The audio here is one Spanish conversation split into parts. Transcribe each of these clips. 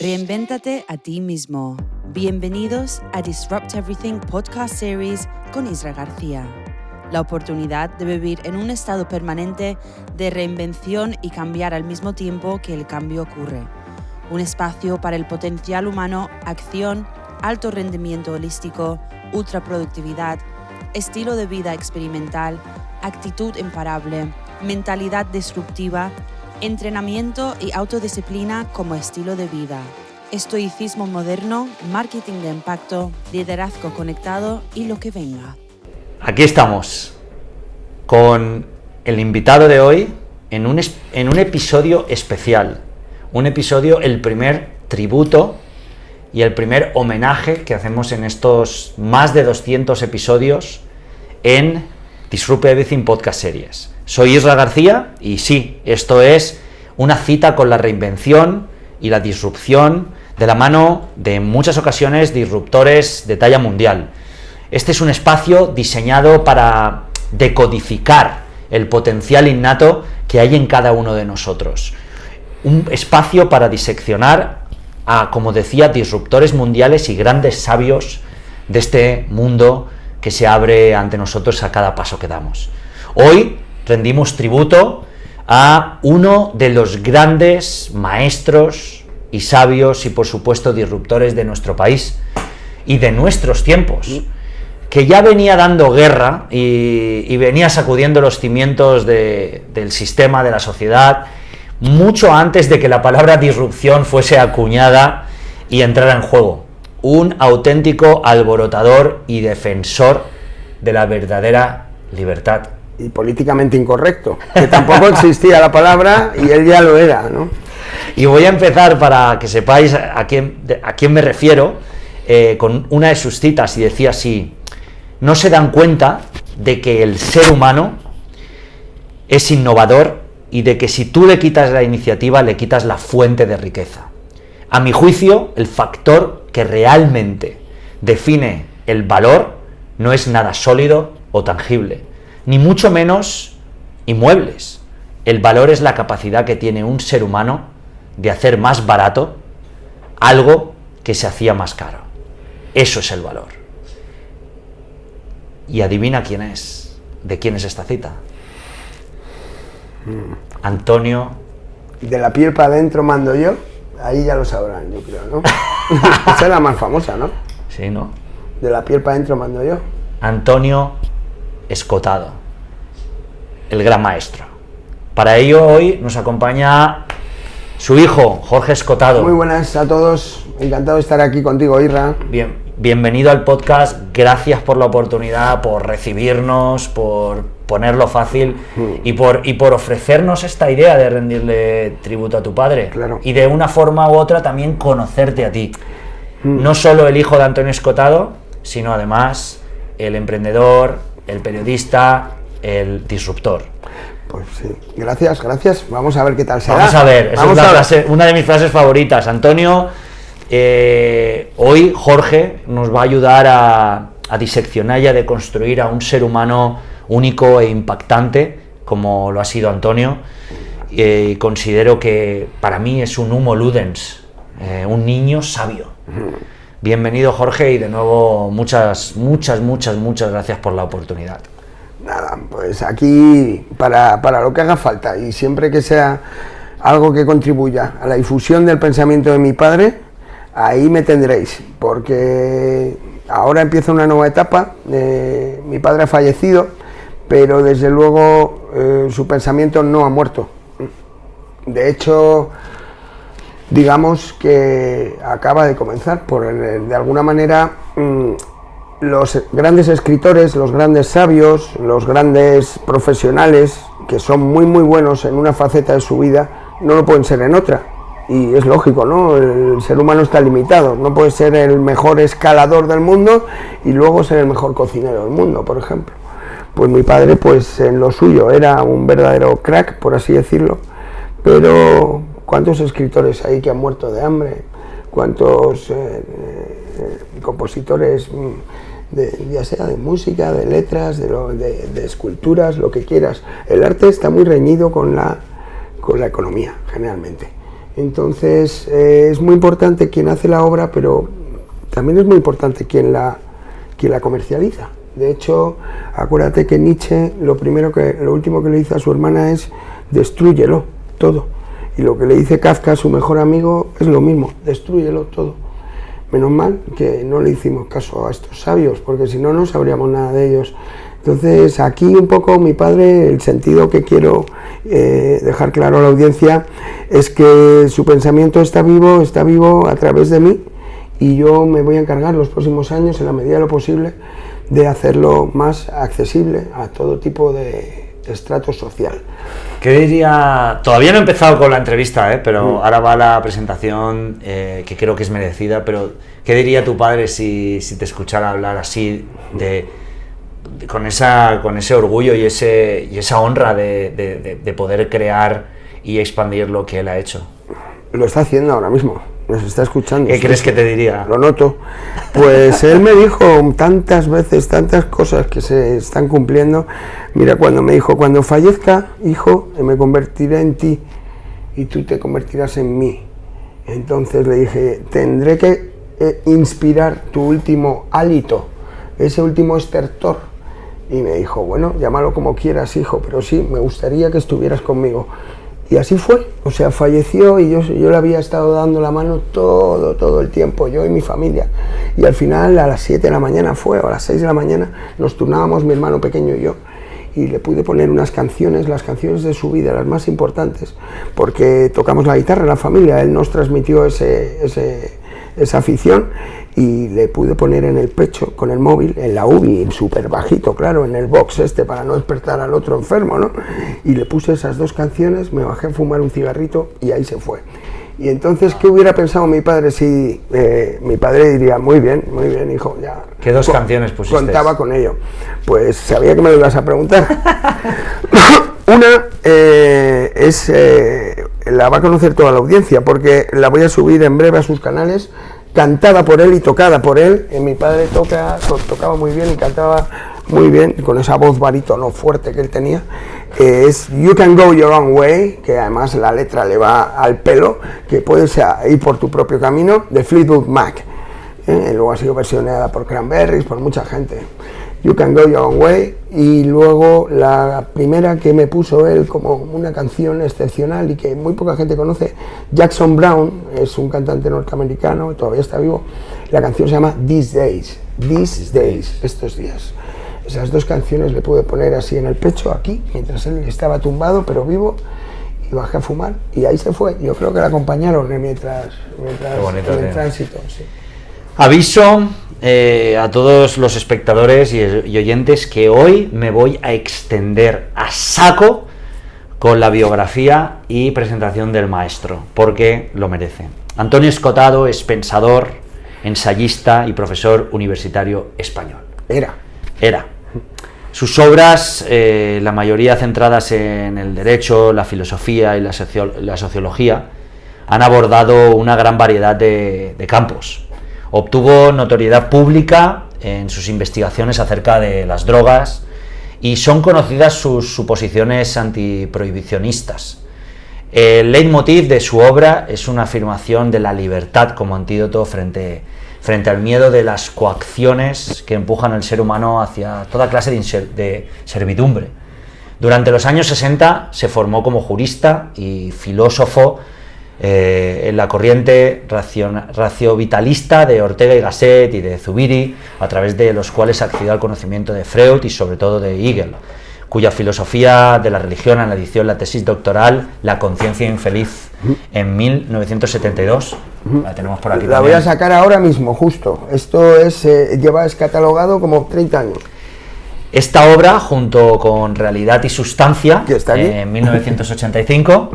Reinvéntate a ti mismo. Bienvenidos a Disrupt Everything Podcast Series con Isra García. La oportunidad de vivir en un estado permanente de reinvención y cambiar al mismo tiempo que el cambio ocurre. Un espacio para el potencial humano, acción, alto rendimiento holístico, ultraproductividad, estilo de vida experimental, actitud imparable, mentalidad disruptiva, entrenamiento y autodisciplina como estilo de vida, estoicismo moderno, marketing de impacto, liderazgo conectado y lo que venga. Aquí estamos con el invitado de hoy en un episodio especial, un episodio, el primer tributo y el primer homenaje que hacemos en estos más de 200 episodios en Disrupt Everything Podcast Series. Soy Isra García y sí, esto es una cita con la reinvención y la disrupción de la mano de, en muchas ocasiones, disruptores de talla mundial. Este es un espacio diseñado para decodificar el potencial innato que hay en cada uno de nosotros. Un espacio para diseccionar a, como decía, disruptores mundiales y grandes sabios de este mundo que se abre ante nosotros a cada paso que damos. Hoy rendimos tributo a uno de los grandes maestros y sabios y, por supuesto, disruptores de nuestro país y de nuestros tiempos, que ya venía dando guerra y venía sacudiendo los cimientos del sistema, de la sociedad, mucho antes de que la palabra disrupción fuese acuñada y entrara en juego. Un auténtico alborotador y defensor de la verdadera libertad. Y políticamente incorrecto, que tampoco existía la palabra y él ya lo era, ¿no? Y voy a empezar, para que sepáis a quién me refiero, con una de sus citas, y decía así: no se dan cuenta de que el ser humano es innovador y de que si tú le quitas la iniciativa, le quitas la fuente de riqueza. A mi juicio, el factor que realmente define el valor no es nada sólido o tangible, ni mucho menos inmuebles. El valor es la capacidad que tiene un ser humano de hacer más barato algo que se hacía más caro. Eso es el valor. Y adivina quién es, de quién es esta cita. Antonio. De la piel para adentro mando yo, ahí ya lo sabrán, yo creo, ¿no? Esa es la más famosa, ¿no? Sí, ¿no? De la piel para adentro mando yo. Antonio Escotado, el gran maestro. Para ello hoy nos acompaña su hijo, Jorge Escotado. Muy buenas a todos, encantado de estar aquí contigo, Isra. Bienvenido al podcast, gracias por la oportunidad, por recibirnos, por ponerlo fácil y por ofrecernos esta idea de rendirle tributo a tu padre. Claro. Y de una forma u otra también conocerte a ti. No solo el hijo de Antonio Escotado, sino además el emprendedor, el periodista, el disruptor. Pues sí, gracias. Vamos a ver qué tal será. Vamos a ver, esa es una de mis frases favoritas. Antonio, hoy Jorge nos va a ayudar a diseccionar y a deconstruir a un ser humano único e impactante, como lo ha sido Antonio. Considero que para mí es un homo ludens, un niño sabio. Bienvenido, Jorge, y de nuevo muchas gracias por la oportunidad. Nada, pues aquí para lo que haga falta, y siempre que sea algo que contribuya a la difusión del pensamiento de mi padre, ahí me tendréis, porque ahora empieza una nueva etapa. Mi padre ha fallecido, pero desde luego su pensamiento no ha muerto. De hecho, digamos que acaba de comenzar, de alguna manera. Los grandes escritores, los grandes sabios, los grandes profesionales, que son muy buenos en una faceta de su vida, no lo pueden ser en otra. Y es lógico, ¿no? El ser humano está limitado. No puede ser el mejor escalador del mundo y luego ser el mejor cocinero del mundo, por ejemplo. Pues mi padre, pues en lo suyo, era un verdadero crack, por así decirlo. Pero ¿cuántos escritores hay que han muerto de hambre? ¿Cuántos compositores, ya sea de música, de letras, de esculturas, lo que quieras? El arte está muy reñido con la economía, generalmente. Entonces es muy importante quien hace la obra, pero también es muy importante quien la comercializa. De hecho, acuérdate que Nietzsche lo último que le dice a su hermana es destrúyelo todo. Y lo que le dice Kafka a su mejor amigo es lo mismo, destrúyelo todo. Menos mal que no le hicimos caso a estos sabios, porque si no, no sabríamos nada de ellos. Entonces, aquí un poco mi padre, el sentido que quiero dejar claro a la audiencia es que su pensamiento está vivo a través de mí, y yo me voy a encargar los próximos años, en la medida de lo posible, de hacerlo más accesible a todo tipo de estrato social. ¿Qué diría? Todavía no he empezado con la entrevista, pero ahora va la presentación, que creo que es merecida, pero ¿qué diría tu padre si te escuchara hablar así, con ese orgullo y esa honra de poder crear y expandir lo que él ha hecho? Lo está haciendo ahora mismo. Nos está escuchando. ¿Qué crees que te diría? Lo noto. Pues él me dijo tantas veces, tantas cosas que se están cumpliendo. Mira, cuando me dijo, cuando fallezca, hijo, me convertiré en ti y tú te convertirás en mí. Entonces le dije, tendré que inspirar tu último hálito, ese último estertor. Y me dijo, bueno, llámalo como quieras, hijo, pero sí, me gustaría que estuvieras conmigo. Y así fue, o sea, falleció y yo le había estado dando la mano todo el tiempo, yo y mi familia. Y al final, a las 7 de la mañana o a las 6 de la mañana, nos turnábamos mi hermano pequeño y yo. Y le pude poner unas canciones, las canciones de su vida, las más importantes, porque tocamos la guitarra en la familia, él nos transmitió esa afición, y le pude poner en el pecho con el móvil, en la UBI, súper bajito, claro, en el box para no despertar al otro enfermo, ¿no? Y le puse esas dos canciones, me bajé a fumar un cigarrito y ahí se fue. Y entonces, ¿qué hubiera pensado mi padre si mi padre diría, muy bien, hijo, ya? ¿Qué dos canciones pusiste? Contaba con ello. Pues sabía que me lo ibas a preguntar. Una la va a conocer toda la audiencia, porque la voy a subir en breve a sus canales, cantada por él y tocada por él. Mi padre tocaba muy bien y cantaba muy bien, con esa voz barítono fuerte que él tenía. Es You Can Go Your Own Way, que además la letra le va al pelo, que puedes ir por tu propio camino, de Fleetwood Mac. Luego ha sido versionada por Cranberries, por mucha gente. You Can Go Your Own Way. Y luego la primera que me puso él como una canción excepcional y que muy poca gente conoce, Jackson Browne, es un cantante norteamericano, todavía está vivo. La canción se llama These Days, estos días. Esas dos canciones le pude poner así en el pecho, aquí, mientras él estaba tumbado pero vivo, y bajé a fumar y ahí se fue. Yo creo que la acompañaron mientras en el tránsito. Sí. Aviso a todos los espectadores y oyentes que hoy me voy a extender a saco con la biografía y presentación del maestro, porque lo merece. Antonio Escotado es pensador, ensayista y profesor universitario español. Era. Sus obras, la mayoría centradas en el derecho, la filosofía y la sociología, han abordado una gran variedad de campos. Obtuvo notoriedad pública en sus investigaciones acerca de las drogas y son conocidas sus suposiciones antiprohibicionistas. El leitmotiv de su obra es una afirmación de la libertad como antídoto frente al miedo de las coacciones que empujan al ser humano hacia toda clase de servidumbre. Durante los años 60 se formó como jurista y filósofo en la corriente raciovitalista de Ortega y Gasset y de Zubiri, a través de los cuales accedió al conocimiento de Freud y sobre todo de Hegel, cuya filosofía de la religión analizó en la tesis doctoral La conciencia infeliz en 1972. La tenemos por aquí. La también. Voy a sacar ahora mismo, justo. Esto es catalogado como 30 años. Esta obra, junto con Realidad y Sustancia, ¿Qué está aquí? En 1985,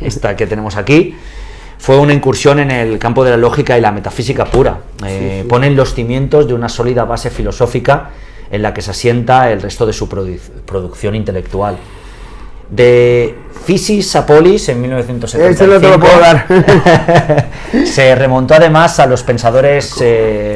esta que tenemos aquí, fue una incursión en el campo de la lógica y la metafísica pura. Ponen los cimientos de una sólida base filosófica en la que se asienta el resto de su producción intelectual. De Physis a Polis en 1975. Este no te lo puedo dar. Se remontó además a los pensadores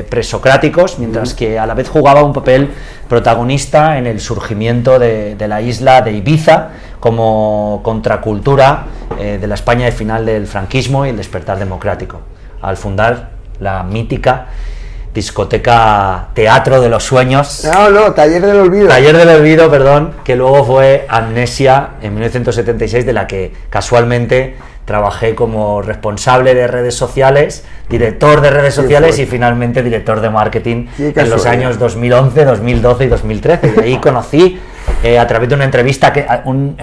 presocráticos, mientras que a la vez jugaba un papel protagonista en el surgimiento de la isla de Ibiza como contracultura de la España de final del franquismo y el despertar democrático, al fundar la mítica discoteca Teatro de los Sueños. No, Taller del Olvido. Taller del Olvido, perdón, que luego fue Amnesia en 1976, de la que casualmente trabajé como responsable de redes sociales, director de redes sociales y finalmente director de marketing en los años 2011, 2012 y 2013. Y ahí conocí, a través de una entrevista, un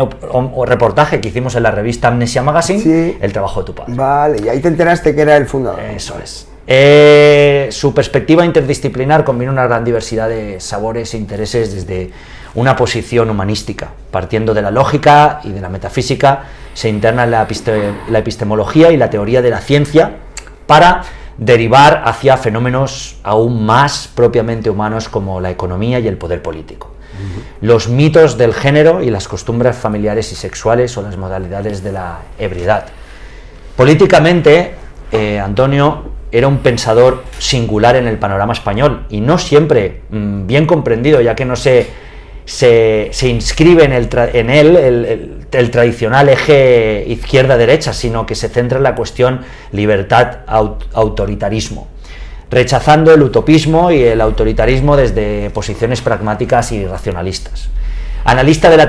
reportaje que hicimos en la revista Amnesia Magazine, el trabajo de tu padre. Vale, y ahí te enteraste que era el fundador. Eso es. Su perspectiva interdisciplinar combina una gran diversidad de sabores e intereses desde una posición humanística. Partiendo de la lógica y de la metafísica, se interna en la epistemología y la teoría de la ciencia para derivar hacia fenómenos aún más propiamente humanos como la economía y el poder político. Los mitos del género y las costumbres familiares y sexuales o las modalidades de la ebriedad. Políticamente, Antonio era un pensador singular en el panorama español y no siempre bien comprendido, ya que no se inscribe en él el tradicional eje izquierda-derecha, sino que se centra en la cuestión libertad-autoritarismo, rechazando el utopismo y el autoritarismo desde posiciones pragmáticas y racionalistas. Analista de la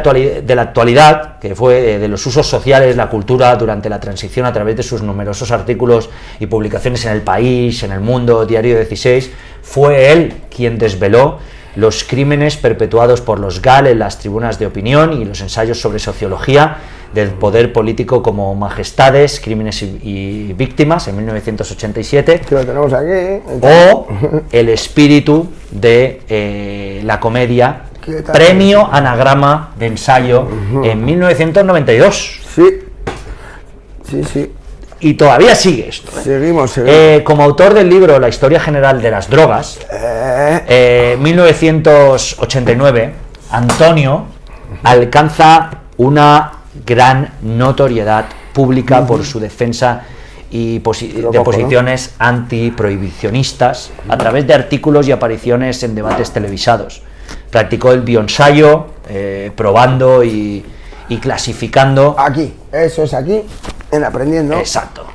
actualidad, que fue de los usos sociales, la cultura durante la transición a través de sus numerosos artículos y publicaciones en El País, en El Mundo, Diario 16, fue él quien desveló los crímenes perpetuados por los GAL en las tribunas de opinión y los ensayos sobre sociología del poder político como Majestades, Crímenes y Víctimas en 1987, que lo tenemos aquí, o El espíritu de la comedia, premio Anagrama de ensayo en 1992. Sí. Y todavía sigue esto. Seguimos. Como autor del libro La historia general de las drogas, 1989, Antonio alcanza una gran notoriedad pública por su defensa y de posiciones antiprohibicionistas a través de artículos y apariciones en debates televisados. Practicó el bioensayo, probando y clasificando. Aquí, eso es aquí, en Aprendiendo. Exacto.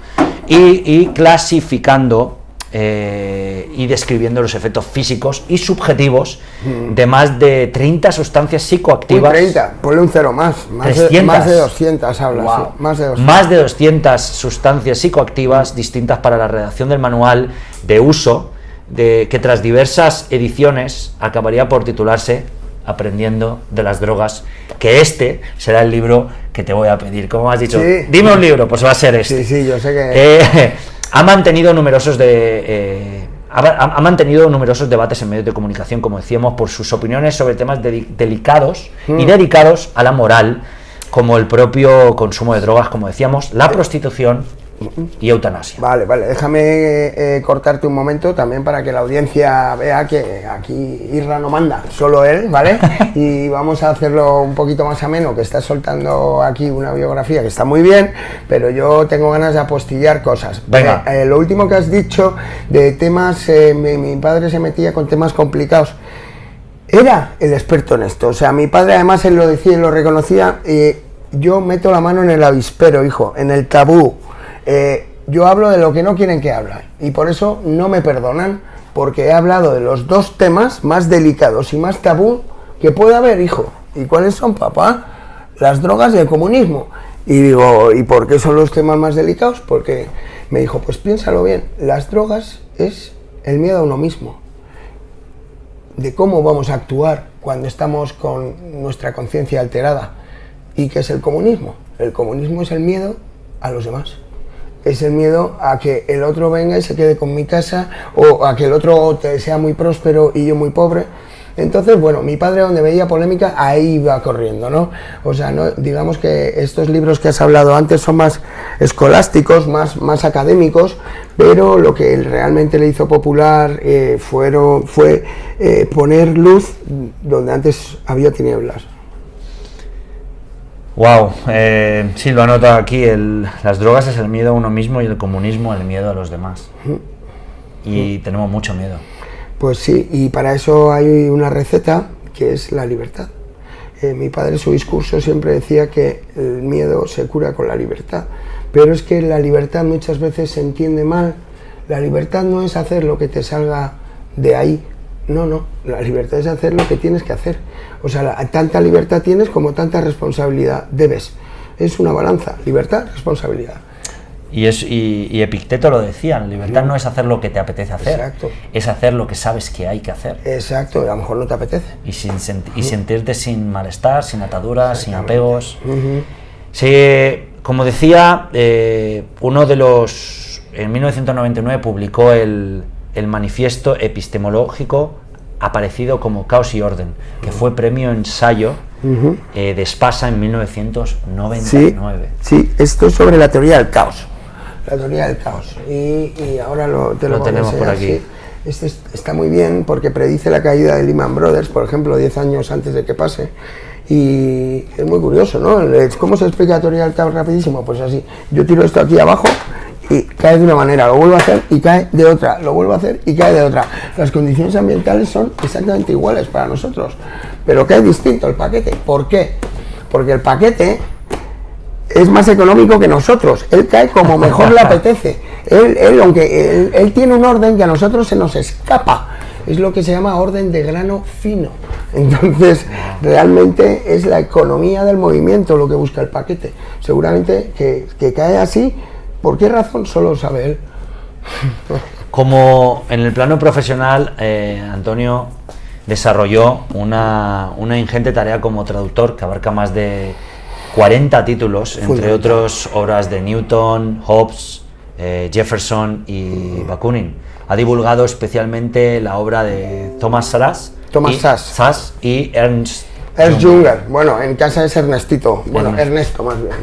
Y clasificando y describiendo los efectos físicos y subjetivos de más de 30 sustancias psicoactivas. 30, ponle un cero más. Más de 200 hablas. Wow. Sí, más de 200 sustancias psicoactivas distintas para la redacción del manual de uso, que tras diversas ediciones acabaría por titularse Aprendiendo de las drogas, que este será el libro que te voy a pedir. Como has dicho, sí. Dime un libro, pues va a ser este. Sí, yo sé que... Ha mantenido numerosos debates en medios de comunicación, como decíamos, por sus opiniones sobre temas delicados y dedicados a la moral, como el propio consumo de drogas, como decíamos, la prostitución y eutanasia. Vale, déjame cortarte un momento también para que la audiencia vea que aquí Isra no manda, solo él, ¿vale? Y vamos a hacerlo un poquito más ameno, que estás soltando aquí una biografía que está muy bien, pero yo tengo ganas de apostillar cosas. Venga. Lo último que has dicho de temas, mi padre se metía con temas complicados. Era el experto en esto, o sea, mi padre además él lo decía y lo reconocía, yo meto la mano en el avispero, hijo, en el tabú. Yo hablo de lo que no quieren que hable y por eso no me perdonan, porque he hablado de los dos temas más delicados y más tabú que puede haber, hijo. ¿Y cuáles son, papá? Las drogas y el comunismo. Y digo, ¿y por qué son los temas más delicados? Porque me dijo, pues piénsalo bien, las drogas es el miedo a uno mismo, de cómo vamos a actuar cuando estamos con nuestra conciencia alterada. ¿Y qué es el comunismo? El comunismo es el miedo a los demás. Es el miedo a que el otro venga y se quede con mi casa, o a que el otro sea muy próspero y yo muy pobre. Entonces, bueno, mi padre donde veía polémica, ahí iba corriendo, ¿no? O sea, no, digamos que estos libros que has hablado antes son más escolásticos, más académicos, pero lo que realmente le hizo popular fue poner luz donde antes había tinieblas. Wow, sí, lo anoto aquí, las drogas es el miedo a uno mismo y el comunismo el miedo a los demás. Y tenemos mucho miedo. Pues sí, y para eso hay una receta que es la libertad. Mi padre en su discurso siempre decía que el miedo se cura con la libertad, pero es que la libertad muchas veces se entiende mal. La libertad no es hacer lo que te salga de ahí, no, la libertad es hacer lo que tienes que hacer. O sea, tanta libertad tienes como tanta responsabilidad debes. Es una balanza, libertad, responsabilidad. Y Epicteto lo decía, la libertad no es hacer lo que te apetece hacer, exacto, es hacer lo que sabes que hay que hacer. Exacto, a lo mejor no te apetece. Y sentirte sin malestar, sin ataduras, sin apegos. Sí, como decía, uno de los... En 1999 publicó el manifiesto epistemológico aparecido como Caos y Orden, que fue premio ensayo de Espasa en 1999. Sí, esto es sobre la teoría del caos. La teoría del caos. Y ahora te lo tenemos por aquí. Sí. Este está muy bien porque predice la caída de Lehman Brothers, por ejemplo, 10 años antes de que pase. Y es muy curioso, ¿no? ¿Cómo se explica la teoría del caos rapidísimo? Pues así, yo tiro esto aquí abajo y cae de una manera, lo vuelvo a hacer y cae de otra, lo vuelvo a hacer y cae de otra. Las condiciones ambientales son exactamente iguales para nosotros, pero cae distinto el paquete. ¿Por qué? Porque el paquete es más económico que nosotros, él cae como mejor le apetece. Aunque él tiene un orden que a nosotros se nos escapa, es lo que se llama orden de grano fino. Entonces, realmente es la economía del movimiento lo que busca el paquete. Seguramente que cae así. ¿Por qué razón? Solo lo sabe él. Como en el plano profesional, Antonio desarrolló una ingente tarea como traductor que abarca más de 40 títulos, entre otros obras de Newton, Hobbes, Jefferson y Bakunin. Ha divulgado especialmente la obra de Thomas Szasz y Ernst Junger. Bueno, en casa es Ernestito, Ernesto más bien,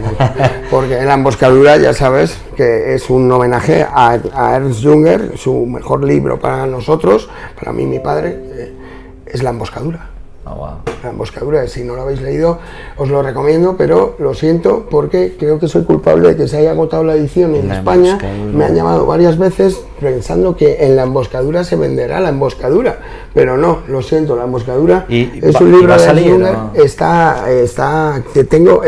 porque en La emboscadura ya sabes que es un homenaje a Ernst Junger. Su mejor libro para nosotros, para mí y mi padre, es La emboscadura. Oh, wow. La emboscadura, si no lo habéis leído os lo recomiendo, pero lo siento porque creo que soy culpable de que se haya agotado la edición en España. Me han llamado varias veces pensando que en La emboscadura se venderá La emboscadura, pero no, lo siento, La emboscadura es un libro de Junger, ¿no? Que tengo,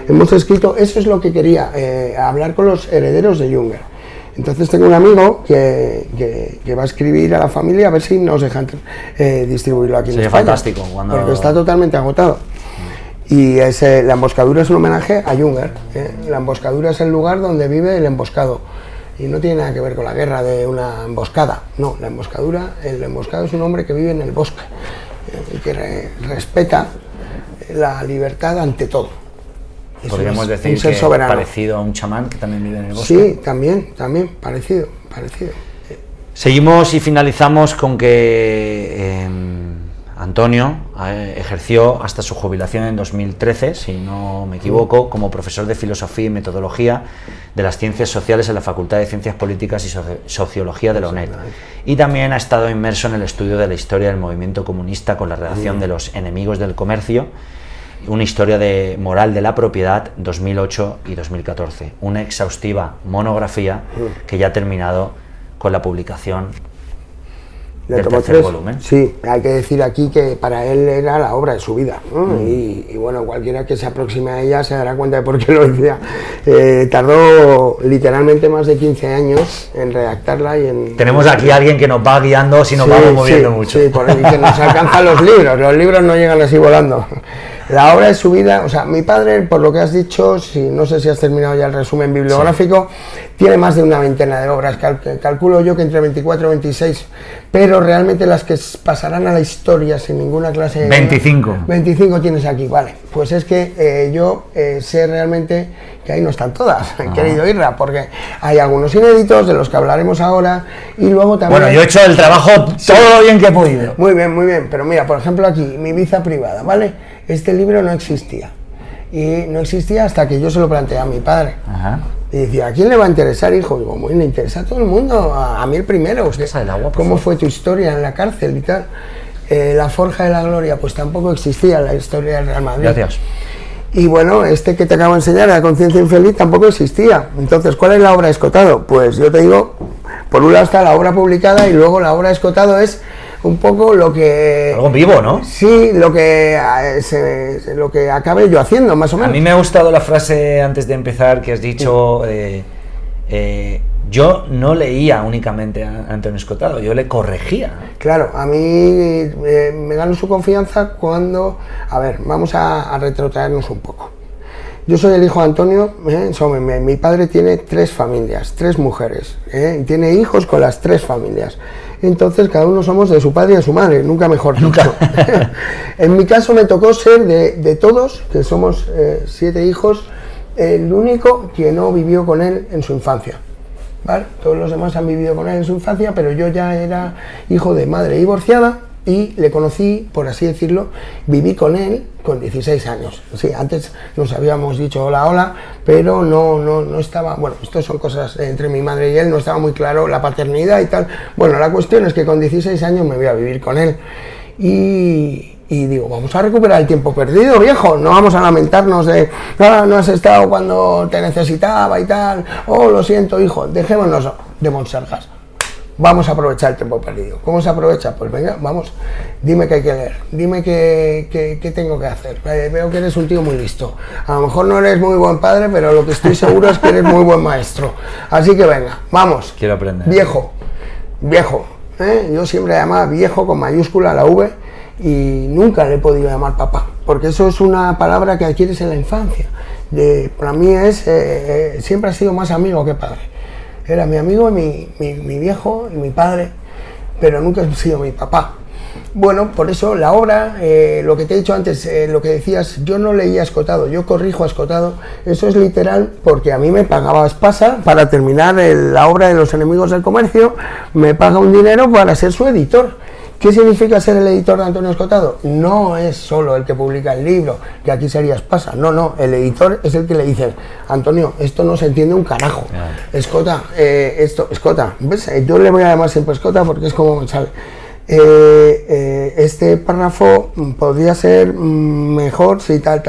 hemos escrito, eso es lo que quería, hablar con los herederos de Junger. Entonces tengo un amigo que va a escribir a la familia a ver si nos dejan distribuirlo aquí en España. Fantástico. Porque está totalmente agotado. Y La emboscadura es un homenaje a Junger. La emboscadura es el lugar donde vive el emboscado. Y no tiene nada que ver con la guerra de una emboscada. No, el emboscado es un hombre que vive en el bosque y que respeta la libertad ante todo. Podríamos decir que parecido a un chamán que también vive en el bosque. Sí, también, parecido. Seguimos y finalizamos con que Antonio ejerció hasta su jubilación en 2013, si no me equivoco, como profesor de filosofía y metodología de las ciencias sociales en la Facultad de Ciencias Políticas y Sociología de la UNED. Y también ha estado inmerso en el estudio de la historia del movimiento comunista con la redacción de Los enemigos del comercio, una historia de moral de la propiedad 2008 y 2014, una exhaustiva monografía que ya ha terminado con la publicación del tercer volumen. Sí, hay que decir aquí que para él era la obra de su vida, ¿no? Y bueno, cualquiera que se aproxime a ella se dará cuenta de por qué lo decía. Tardó literalmente más de 15 años en redactarla y en... Tenemos aquí a alguien que nos va guiando si nos vamos moviendo mucho. Sí, por el que nos alcanzan los libros no llegan así volando. La obra de su vida, o sea, mi padre, por lo que has dicho, no sé si has terminado ya el resumen bibliográfico, tiene más de una veintena de obras, calculo yo que entre 24 y 26, pero realmente las que pasarán a la historia sin ninguna clase de... 25 tienes aquí, vale. Pues es que yo sé realmente que ahí no están todas, querido Irra, porque hay algunos inéditos de los que hablaremos ahora, y luego también... Bueno, yo he hecho el trabajo todo lo bien que he podido. Muy bien, pero mira, por ejemplo aquí, Mi Ibiza privada, ¿vale? Este libro no existía, y no existía hasta que yo se lo planteé a mi padre. Y decía, ¿a quién le va a interesar, hijo? Digo, muy le interesa a todo el mundo, a mí el primero. ¿Cómo fue tu historia en la cárcel y tal? La Forja de la Gloria, pues tampoco existía la historia del Real Madrid. Gracias. Y bueno, este que te acabo de enseñar, La conciencia infeliz, tampoco existía. Entonces, ¿cuál es la obra de Escotado? Pues yo te digo, por un lado está la obra publicada y luego la obra de Escotado es un poco lo que... Algo vivo, ¿no? Sí, lo que acabe yo haciendo, más o menos. A mí me ha gustado la frase antes de empezar que has dicho, yo no leía únicamente a Antonio Escotado, yo le corregía. Claro, a mí me ganó su confianza cuando... A ver, vamos a retrotraernos un poco. Yo soy el hijo de Antonio, mi padre tiene 3 familias, 3 mujeres, y tiene hijos con las 3 familias. Entonces cada uno somos de su padre y de su madre, nunca mejor dicho. En mi caso me tocó ser de todos, que somos 7 hijos, el único que no vivió con él en su infancia. ¿Vale? Todos los demás han vivido con él en su infancia, pero yo ya era hijo de madre divorciada y le conocí, por así decirlo, viví con él con 16 años. Sí, antes nos habíamos dicho hola, pero no estaba, bueno, esto son cosas entre mi madre y él, no estaba muy claro la paternidad y tal. Bueno, la cuestión es que con 16 años me voy a vivir con él y digo, vamos a recuperar el tiempo perdido, viejo, no vamos a lamentarnos de, no has estado cuando te necesitaba y tal, lo siento, hijo, dejémonos de monsergas. Vamos a aprovechar el tiempo perdido. ¿Cómo se aprovecha? Pues venga, vamos, dime qué hay que leer, dime qué tengo que hacer. Veo que eres un tío muy listo. A lo mejor no eres muy buen padre, pero lo que estoy seguro es que eres muy buen maestro. Así que venga, vamos. Quiero aprender. Viejo. Yo siempre llamaba viejo con mayúscula la V y nunca le he podido llamar papá, porque eso es una palabra que adquieres en la infancia. Para mí siempre ha sido más amigo que padre. Era mi amigo, mi viejo y mi padre, pero nunca ha sido mi papá. Bueno, por eso la obra, lo que te he dicho antes, lo que decías, yo no leía a Escotado, yo corrijo a Escotado, eso es literal porque a mí me pagaba Espasa para terminar la obra de Los enemigos del comercio, me paga un dinero para ser su editor. ¿Qué significa ser el editor de Antonio Escotado? No es solo el que publica el libro, que aquí sería Espasa, no, el editor es el que le dice, Antonio, esto no se entiende un carajo, Escota, Escota, ¿ves? Yo le voy a llamar siempre Escota porque es como me sale. Este párrafo podría ser mejor si tal,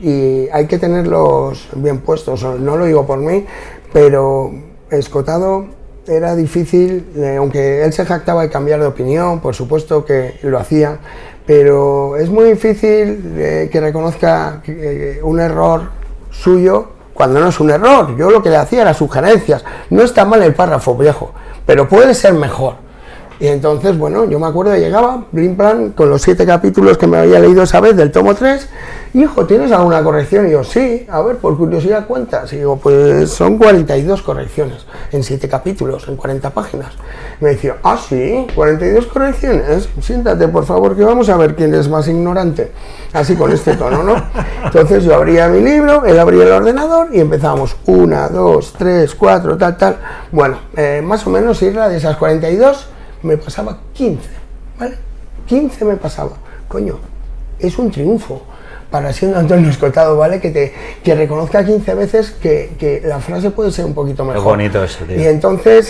y hay que tenerlos bien puestos, no lo digo por mí, pero Escotado era difícil, aunque él se jactaba de cambiar de opinión, por supuesto que lo hacía, pero es muy difícil que reconozca un error suyo cuando no es un error. Yo lo que le hacía era sugerencias, no está mal el párrafo, viejo, pero puede ser mejor. Y entonces, bueno, yo me acuerdo, llegaba, blim plan, con los 7 capítulos que me había leído esa vez del tomo 3, hijo, ¿tienes alguna corrección? Y yo, sí, a ver, por curiosidad, ¿cuántas? Y digo, pues son 42 correcciones, en 7 capítulos, en 40 páginas. Me decía, sí, 42 correcciones, siéntate, por favor, que vamos a ver quién es más ignorante. Así con este tono, ¿no? Entonces yo abría mi libro, él abría el ordenador y empezábamos 1, 2, 3, 4, tal. Bueno, más o menos, Isra, de esas 42, me pasaba 15, ¿vale? 15 me pasaba. Coño, es un triunfo para siendo Antonio Escotado, ¿vale? Que reconozca 15 veces que la frase puede ser un poquito mejor. Qué bonito eso, tío. Y entonces,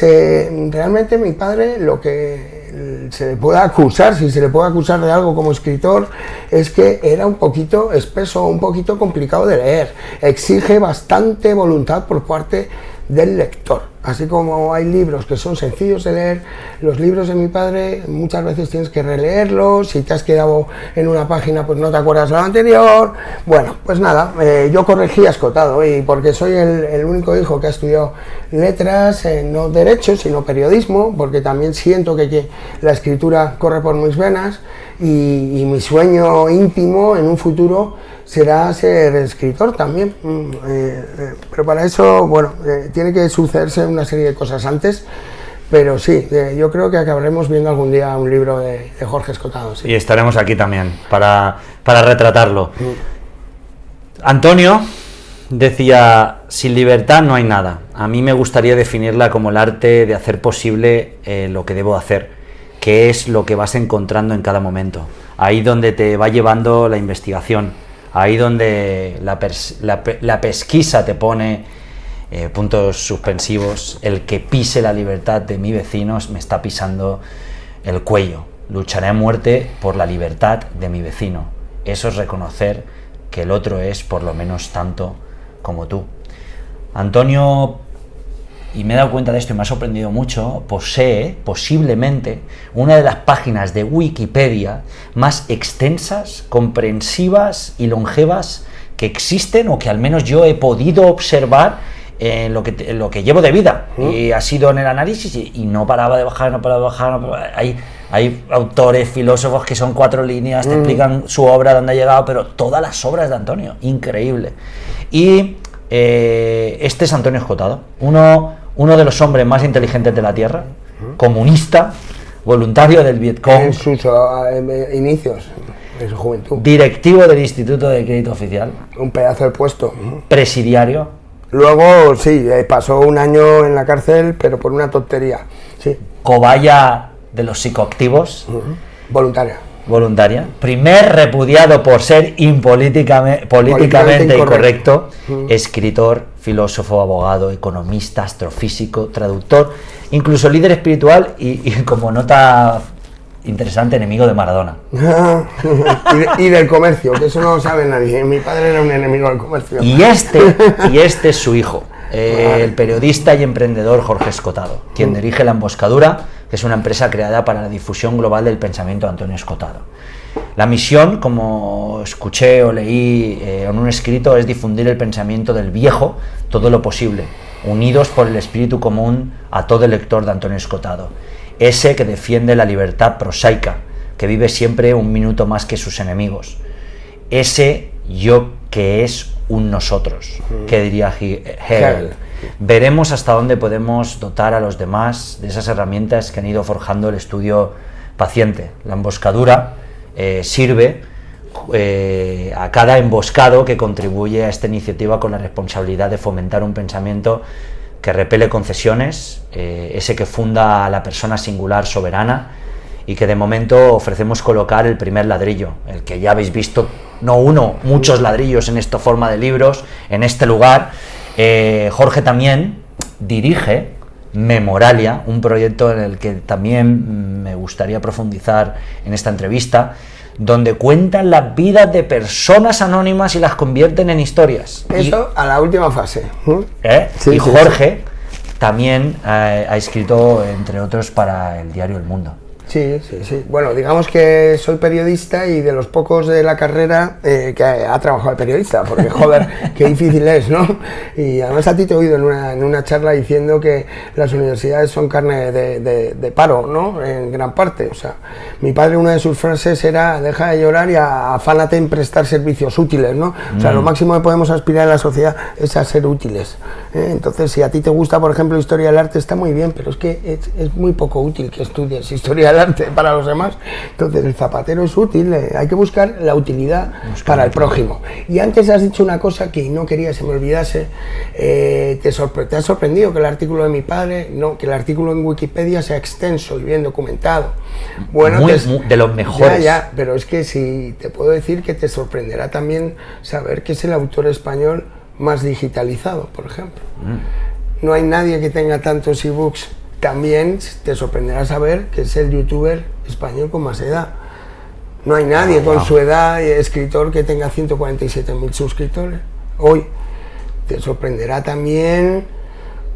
realmente mi padre, lo que se le puede acusar, si se le puede acusar de algo como escritor, es que era un poquito espeso, un poquito complicado de leer. Exige bastante voluntad por parte del lector. Así como hay libros que son sencillos de leer, los libros de mi padre muchas veces tienes que releerlos, si te has quedado en una página pues no te acuerdas de lo anterior. Bueno, pues nada, yo corregí a Escotado, y porque soy el único hijo que ha estudiado letras, no derecho, sino periodismo, porque también siento que la escritura corre por mis venas, y mi sueño íntimo en un futuro será ser escritor también, pero para eso, bueno, tiene que sucederse una serie de cosas antes, pero sí, yo creo que acabaremos viendo algún día un libro de Jorge Escotado. Sí. Y estaremos aquí también para retratarlo. Antonio decía, sin libertad no hay nada. A mí me gustaría definirla como el arte de hacer posible lo que debo hacer, que es lo que vas encontrando en cada momento, ahí donde te va llevando la investigación, ahí donde la pesquisa te pone puntos suspensivos. El que pise la libertad de mis vecinos me está pisando el cuello. Lucharé a muerte por la libertad de mi vecino. Eso es reconocer que el otro es por lo menos tanto como tú. Antonio, y me he dado cuenta de esto y me ha sorprendido mucho, posee posiblemente una de las páginas de Wikipedia más extensas, comprensivas y longevas que existen, o que al menos yo he podido observar en lo que llevo de vida. Y ha sido en el análisis y no paraba de bajar. Hay autores, filósofos que son 4 líneas, te explican su obra, dónde ha llegado, pero todas las obras de Antonio, increíble. Y este es Antonio Escotado, uno de los hombres más inteligentes de la Tierra, comunista, voluntario del Vietcong, en sus inicios, en su juventud, directivo del Instituto de Crédito Oficial, un pedazo de puesto, presidiario. Luego sí, pasó un año en la cárcel, pero por una tontería, sí. Cobaya de los psicoactivos, voluntaria, primer repudiado por ser políticamente incorrecto, escritor, filósofo, abogado, economista, astrofísico, traductor, incluso líder espiritual y como nota interesante, enemigo de Maradona. y del comercio, que eso no lo sabe nadie. Mi padre era un enemigo del comercio. Y este es su hijo, el periodista y emprendedor Jorge Escotado, quien dirige La Emboscadura, que es una empresa creada para la difusión global del pensamiento de Antonio Escotado. La misión, como escuché o leí en un escrito, es difundir el pensamiento del viejo todo lo posible, unidos por el espíritu común a todo el lector de Antonio Escotado, ese que defiende la libertad prosaica, que vive siempre un minuto más que sus enemigos, ese yo que es un nosotros, que diría Hegel. Veremos hasta dónde podemos dotar a los demás de esas herramientas que han ido forjando el estudio paciente. La emboscadura sirve a cada emboscado que contribuye a esta iniciativa con la responsabilidad de fomentar un pensamiento que repele concesiones, ese que funda a la persona singular soberana, y que de momento ofrecemos colocar el primer ladrillo, el que ya habéis visto, no uno, muchos ladrillos en esta forma de libros, en este lugar. Jorge también dirige Memoralia, un proyecto en el que también me gustaría profundizar en esta entrevista, donde cuentan las vidas de personas anónimas y las convierten en historias. Eso a la última fase. Sí, y Jorge también ha escrito, entre otros, para el diario El Mundo. Sí. Bueno, digamos que soy periodista y de los pocos de la carrera que ha trabajado de periodista, porque joder, qué difícil es, ¿no? Y además a ti te he oído en una charla diciendo que las universidades son carne de paro, ¿no? En gran parte. O sea, mi padre, una de sus frases era: deja de llorar y afánate en prestar servicios útiles, ¿no? O sea, lo máximo que podemos aspirar en la sociedad es a ser útiles. Entonces, si a ti te gusta, por ejemplo, historia del arte, está muy bien, pero es que es muy poco útil que estudies historia del arte para los demás. Entonces el zapatero es útil, hay que buscar la utilidad para el prójimo. Y antes has dicho una cosa que no quería que se me olvidase. ¿Te ha sorprendido que el artículo de mi padre, no, que el artículo en Wikipedia sea extenso y bien documentado? Bueno, de los mejores. Ya, pero es que si te puedo decir que te sorprenderá también saber que es el autor español más digitalizado, por ejemplo. No hay nadie que tenga tantos ebooks. También te sorprenderá saber que es el youtuber español con más edad. No hay nadie con su edad, escritor, que tenga 147.000 suscriptores hoy. Te sorprenderá también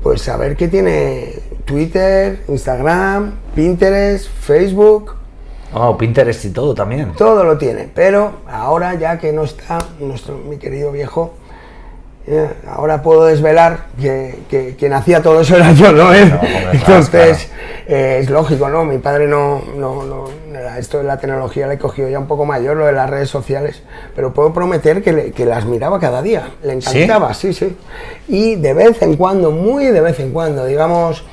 pues saber que tiene Twitter, Instagram, Pinterest, Facebook. Pinterest y todo también. Todo lo tiene, pero ahora, ya que no está mi querido viejo, ahora puedo desvelar que quien hacía todo eso era yo, ¿no? Entonces, claro. Es lógico, ¿no? Mi padre no, esto de la tecnología le cogió ya un poco mayor, lo de las redes sociales, pero puedo prometer que las miraba cada día, le encantaba, sí. Y de vez en cuando, muy de vez en cuando, digamos,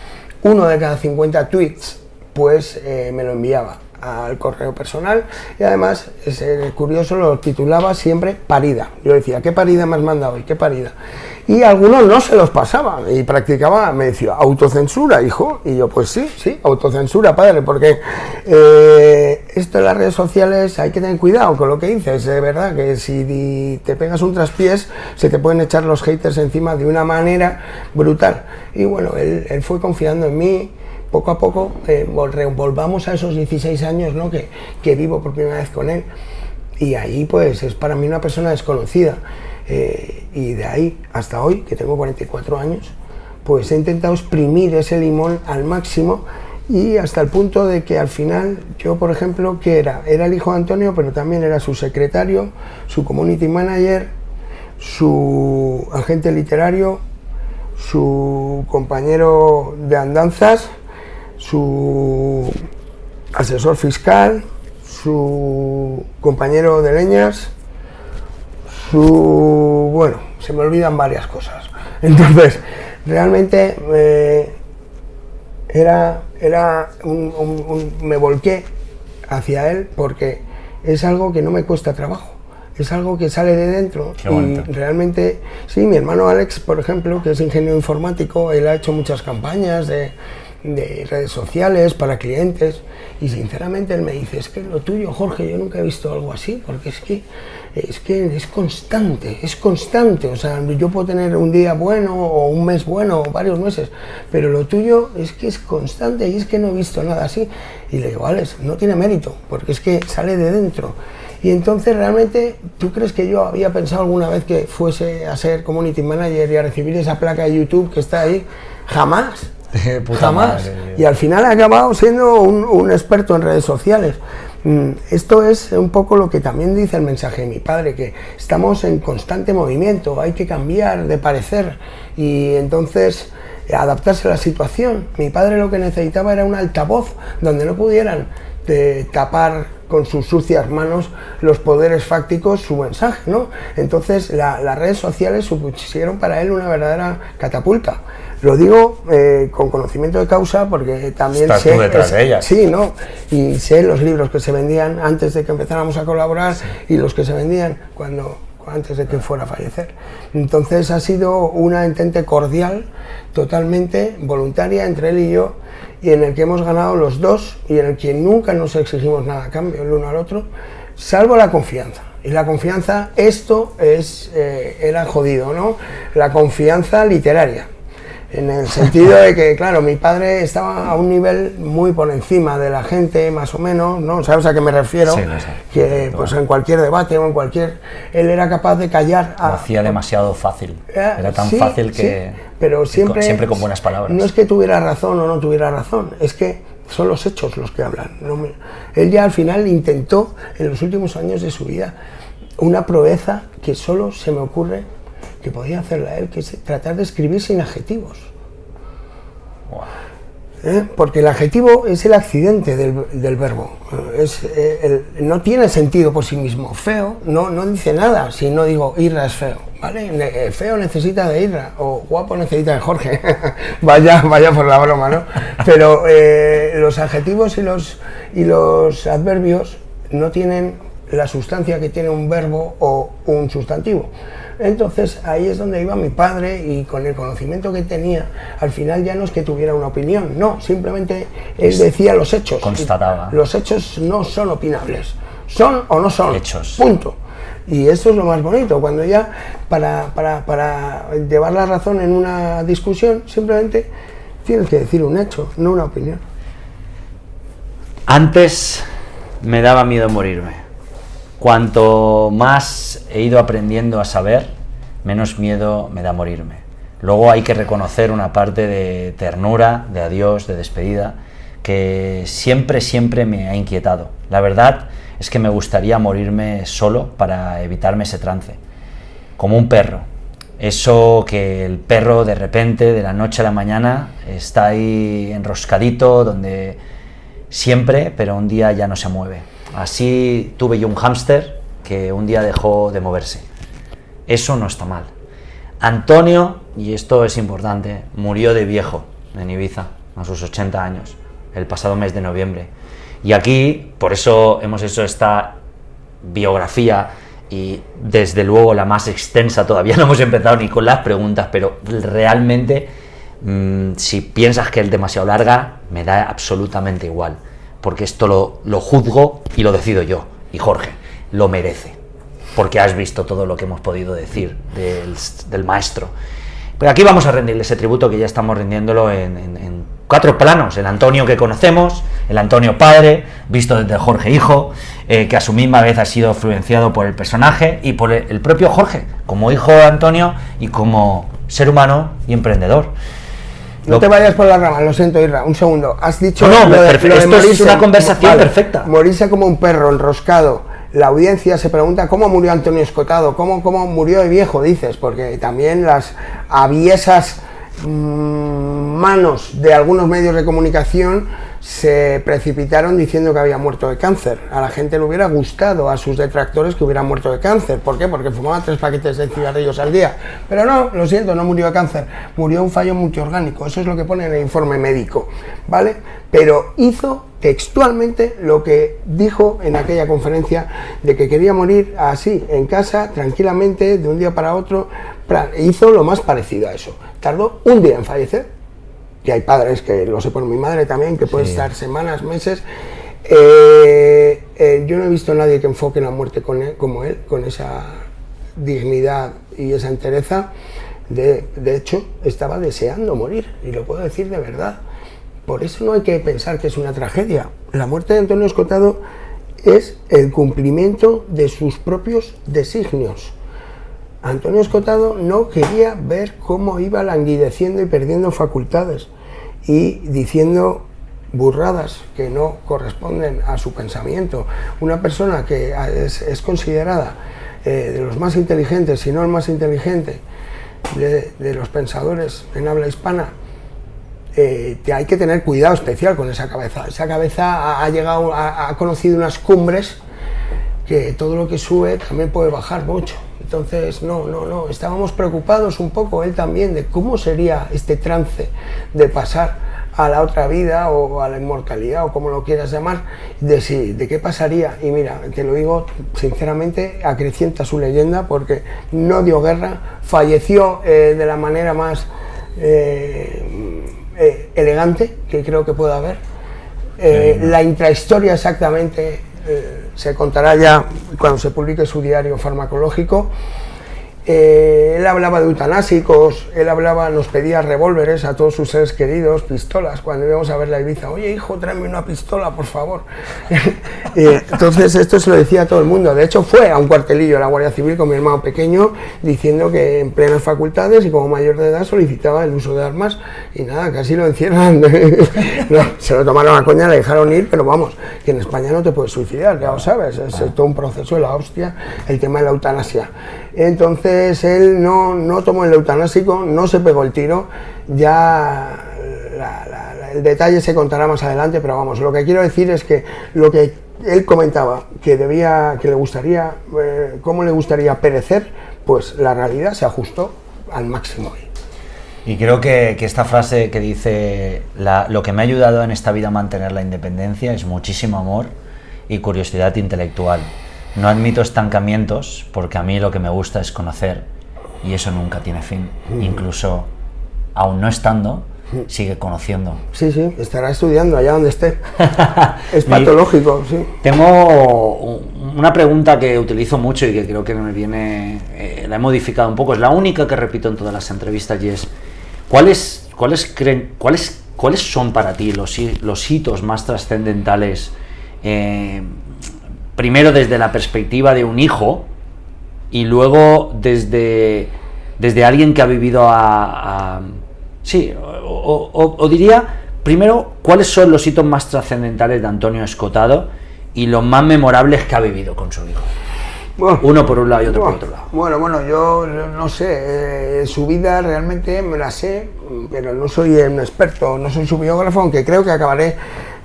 1 de cada 50 tweets, pues me lo enviaba al correo personal, y además es curioso, lo titulaba siempre parida. Yo decía: ¿qué parida me has mandado hoy? ¿Qué parida? Y algunos no se los pasaba y practicaba, me decía: autocensura, hijo. Y yo: pues sí, autocensura, padre, porque esto de las redes sociales hay que tener cuidado con lo que dices. De verdad que si te pegas un traspiés se te pueden echar los haters encima de una manera brutal. Y bueno, él fue confiando en mí. Poco a poco volvamos a esos 16 años, ¿no? que vivo por primera vez con él. Y ahí pues es para mí una persona desconocida. Y de ahí hasta hoy, que tengo 44 años, pues he intentado exprimir ese limón al máximo, y hasta el punto de que al final yo, por ejemplo, que era el hijo de Antonio, pero también era su secretario, su community manager, su agente literario, su compañero de andanzas, su asesor fiscal, su compañero de leñas, bueno, se me olvidan varias cosas. Entonces, realmente me volqué hacia él porque es algo que no me cuesta trabajo. Es algo que sale de dentro. Y realmente, sí, mi hermano Alex, por ejemplo, que es ingeniero informático, él ha hecho muchas campañas de redes sociales para clientes, y sinceramente él me dice, es que lo tuyo, Jorge, yo nunca he visto algo así, porque es que es constante, o sea, yo puedo tener un día bueno o un mes bueno o varios meses, pero lo tuyo es que es constante, y es que no he visto nada así. Y le digo, Alex, no tiene mérito, porque es que sale de dentro. Y entonces, realmente, ¿tú crees que yo había pensado alguna vez que fuese a ser community manager y a recibir esa placa de YouTube que está ahí? Jamás. Jamás. Y al final he acabado siendo un experto en redes sociales. Esto es un poco lo que también dice el mensaje de mi padre, que estamos en constante movimiento, hay que cambiar de parecer y entonces adaptarse a la situación. Mi padre lo que necesitaba era un altavoz donde no pudieran tapar con sus sucias manos los poderes fácticos su mensaje, ¿no? Entonces las redes sociales supusieron para él una verdadera catapulta. Lo digo con conocimiento de causa, porque también estás sé... tú detrás de ellas. Sí, ¿no? Y sé los libros que se vendían antes de que empezáramos a colaborar, sí, y los que se vendían antes de que fuera a fallecer. Entonces ha sido una entente cordial, totalmente voluntaria entre él y yo, y en el que hemos ganado los dos, y en el que nunca nos exigimos nada a cambio el uno al otro, salvo la confianza. Y la confianza, era jodido, ¿no? La confianza literaria. En el sentido de que, claro, mi padre estaba a un nivel muy por encima de la gente, más o menos, ¿no? ¿Sabes a qué me refiero? Sí, no sé. Que pues en cualquier debate o en cualquier... Él era capaz de callar... Lo hacía demasiado fácil. Era tan fácil que... Sí, pero siempre con buenas palabras. No es que tuviera razón o no tuviera razón, es que son los hechos los que hablan. Él ya al final intentó, en los últimos años de su vida, una proeza que solo se me ocurre que podía hacerla él, que es tratar de escribir sin adjetivos. Wow. Porque el adjetivo es el accidente del verbo, no tiene sentido por sí mismo. Feo no dice nada si no digo Irra es feo, ¿vale? Feo necesita de Irra, o guapo necesita de Jorge. vaya por la broma, ¿no? Pero los adjetivos y los adverbios no tienen la sustancia que tiene un verbo o un sustantivo. Entonces ahí es donde iba mi padre, y con el conocimiento que tenía, al final ya no es que tuviera una opinión, no, simplemente él decía los hechos. Constataba. Los hechos no son opinables, son o no son. Hechos. Punto. Y esto es lo más bonito, cuando ya para llevar la razón en una discusión, simplemente tienes que decir un hecho, no una opinión. Antes me daba miedo morirme. Cuanto más he ido aprendiendo a saber, menos miedo me da morirme. Luego hay que reconocer una parte de ternura, de adiós, de despedida, que siempre me ha inquietado. La verdad es que me gustaría morirme solo para evitarme ese trance. Como un perro. Eso que el perro de repente, de la noche a la mañana, está ahí enroscadito, donde siempre, pero un día ya no se mueve. Así tuve yo un hámster que un día dejó de moverse. Eso no está mal. Antonio, y esto es importante, murió de viejo en Ibiza, a sus 80 años, el pasado mes de noviembre. Y aquí, por eso hemos hecho esta biografía, y desde luego la más extensa, todavía no hemos empezado ni con las preguntas, pero realmente, si piensas que es demasiado larga, me da absolutamente igual. Porque esto lo juzgo y lo decido yo, y Jorge lo merece, porque has visto todo lo que hemos podido decir del maestro. Pero aquí vamos a rendirle ese tributo que ya estamos rindiéndolo en cuatro planos, el Antonio que conocemos, el Antonio padre, visto desde Jorge hijo, que a su misma vez ha sido influenciado por el personaje y por el propio Jorge, como hijo de Antonio y como ser humano y emprendedor. No te vayas por la rama, lo siento, Isra, un segundo. Has dicho esto es una conversación perfecta. Morirse como un perro enroscado. La audiencia se pregunta cómo murió Antonio Escotado, cómo murió de viejo, dices, porque también las aviesas manos de algunos medios de comunicación se precipitaron diciendo que había muerto de cáncer. A la gente le hubiera gustado, a sus detractores, que hubiera muerto de cáncer. ¿Por qué? Porque fumaba 3 paquetes de cigarrillos al día. Pero no, lo siento, no murió de cáncer, murió de un fallo multiorgánico. Eso es lo que pone en el informe médico, ¿vale? Pero hizo textualmente lo que dijo en aquella conferencia, de que quería morir así, en casa, tranquilamente, de un día para otro. Hizo lo más parecido a eso. Tardó un día en fallecer. Y hay padres, que lo sé por mi madre también, que puede estar semanas, meses. Yo no he visto a nadie que enfoque la muerte como él, con esa dignidad y esa entereza. De hecho, estaba deseando morir, y lo puedo decir de verdad. Por eso no hay que pensar que es una tragedia. La muerte de Antonio Escotado es el cumplimiento de sus propios designios. Antonio Escotado no quería ver cómo iba languideciendo y perdiendo facultades y diciendo burradas que no corresponden a su pensamiento. Una persona que es considerada de los más inteligentes, si no el más inteligente de los pensadores en habla hispana, hay que tener cuidado especial con esa cabeza. Esa cabeza ha conocido unas cumbres que todo lo que sube también puede bajar mucho. Entonces, no, estábamos preocupados un poco, él también, de cómo sería este trance de pasar a la otra vida o a la inmortalidad, o como lo quieras llamar, de qué pasaría. Y mira, te lo digo sinceramente, acrecienta su leyenda, porque no dio guerra, falleció de la manera más elegante que creo que pueda haber. La intrahistoria exactamente se contará ya cuando se publique su diario farmacológico. Él hablaba de eutanásicos, nos pedía revólveres a todos sus seres queridos, pistolas, cuando íbamos a ver la Ibiza. Oye, hijo, tráeme una pistola, por favor. Entonces esto se lo decía a todo el mundo. De hecho, fue a un cuartelillo de la Guardia Civil con mi hermano pequeño, diciendo que en plenas facultades y como mayor de edad solicitaba el uso de armas, y nada, casi lo encierran. No, se lo tomaron a coña, le dejaron ir, pero vamos, que en España no te puedes suicidar, ya lo sabes, es todo un proceso de la hostia, el tema de la eutanasia. Entonces él no tomó el eutanásico, no se pegó el tiro, ya el detalle se contará más adelante, pero vamos, lo que quiero decir es que lo que él comentaba, que le gustaría, cómo le gustaría perecer, pues la realidad se ajustó al máximo. Y creo que esta frase que dice, lo que me ha ayudado en esta vida a mantener la independencia es muchísimo amor y curiosidad intelectual. No admito estancamientos, porque a mí lo que me gusta es conocer, y eso nunca tiene fin. Incluso, aún no estando, sigue conociendo. Sí, estará estudiando allá donde esté. Es patológico, sí. Tengo una pregunta que utilizo mucho y que creo que me viene... la he modificado un poco, es la única que repito en todas las entrevistas, y es... ¿Cuáles son para ti los hitos más trascendentales? Primero desde la perspectiva de un hijo y luego desde alguien que ha vivido diría, primero, ¿cuáles son los hitos más trascendentales de Antonio Escotado y los más memorables que ha vivido con su hijo? Bueno, uno por un lado y otro por otro lado. Bueno, yo no sé, su vida realmente me la sé, pero no soy un experto, no soy su biógrafo, aunque creo que acabaré.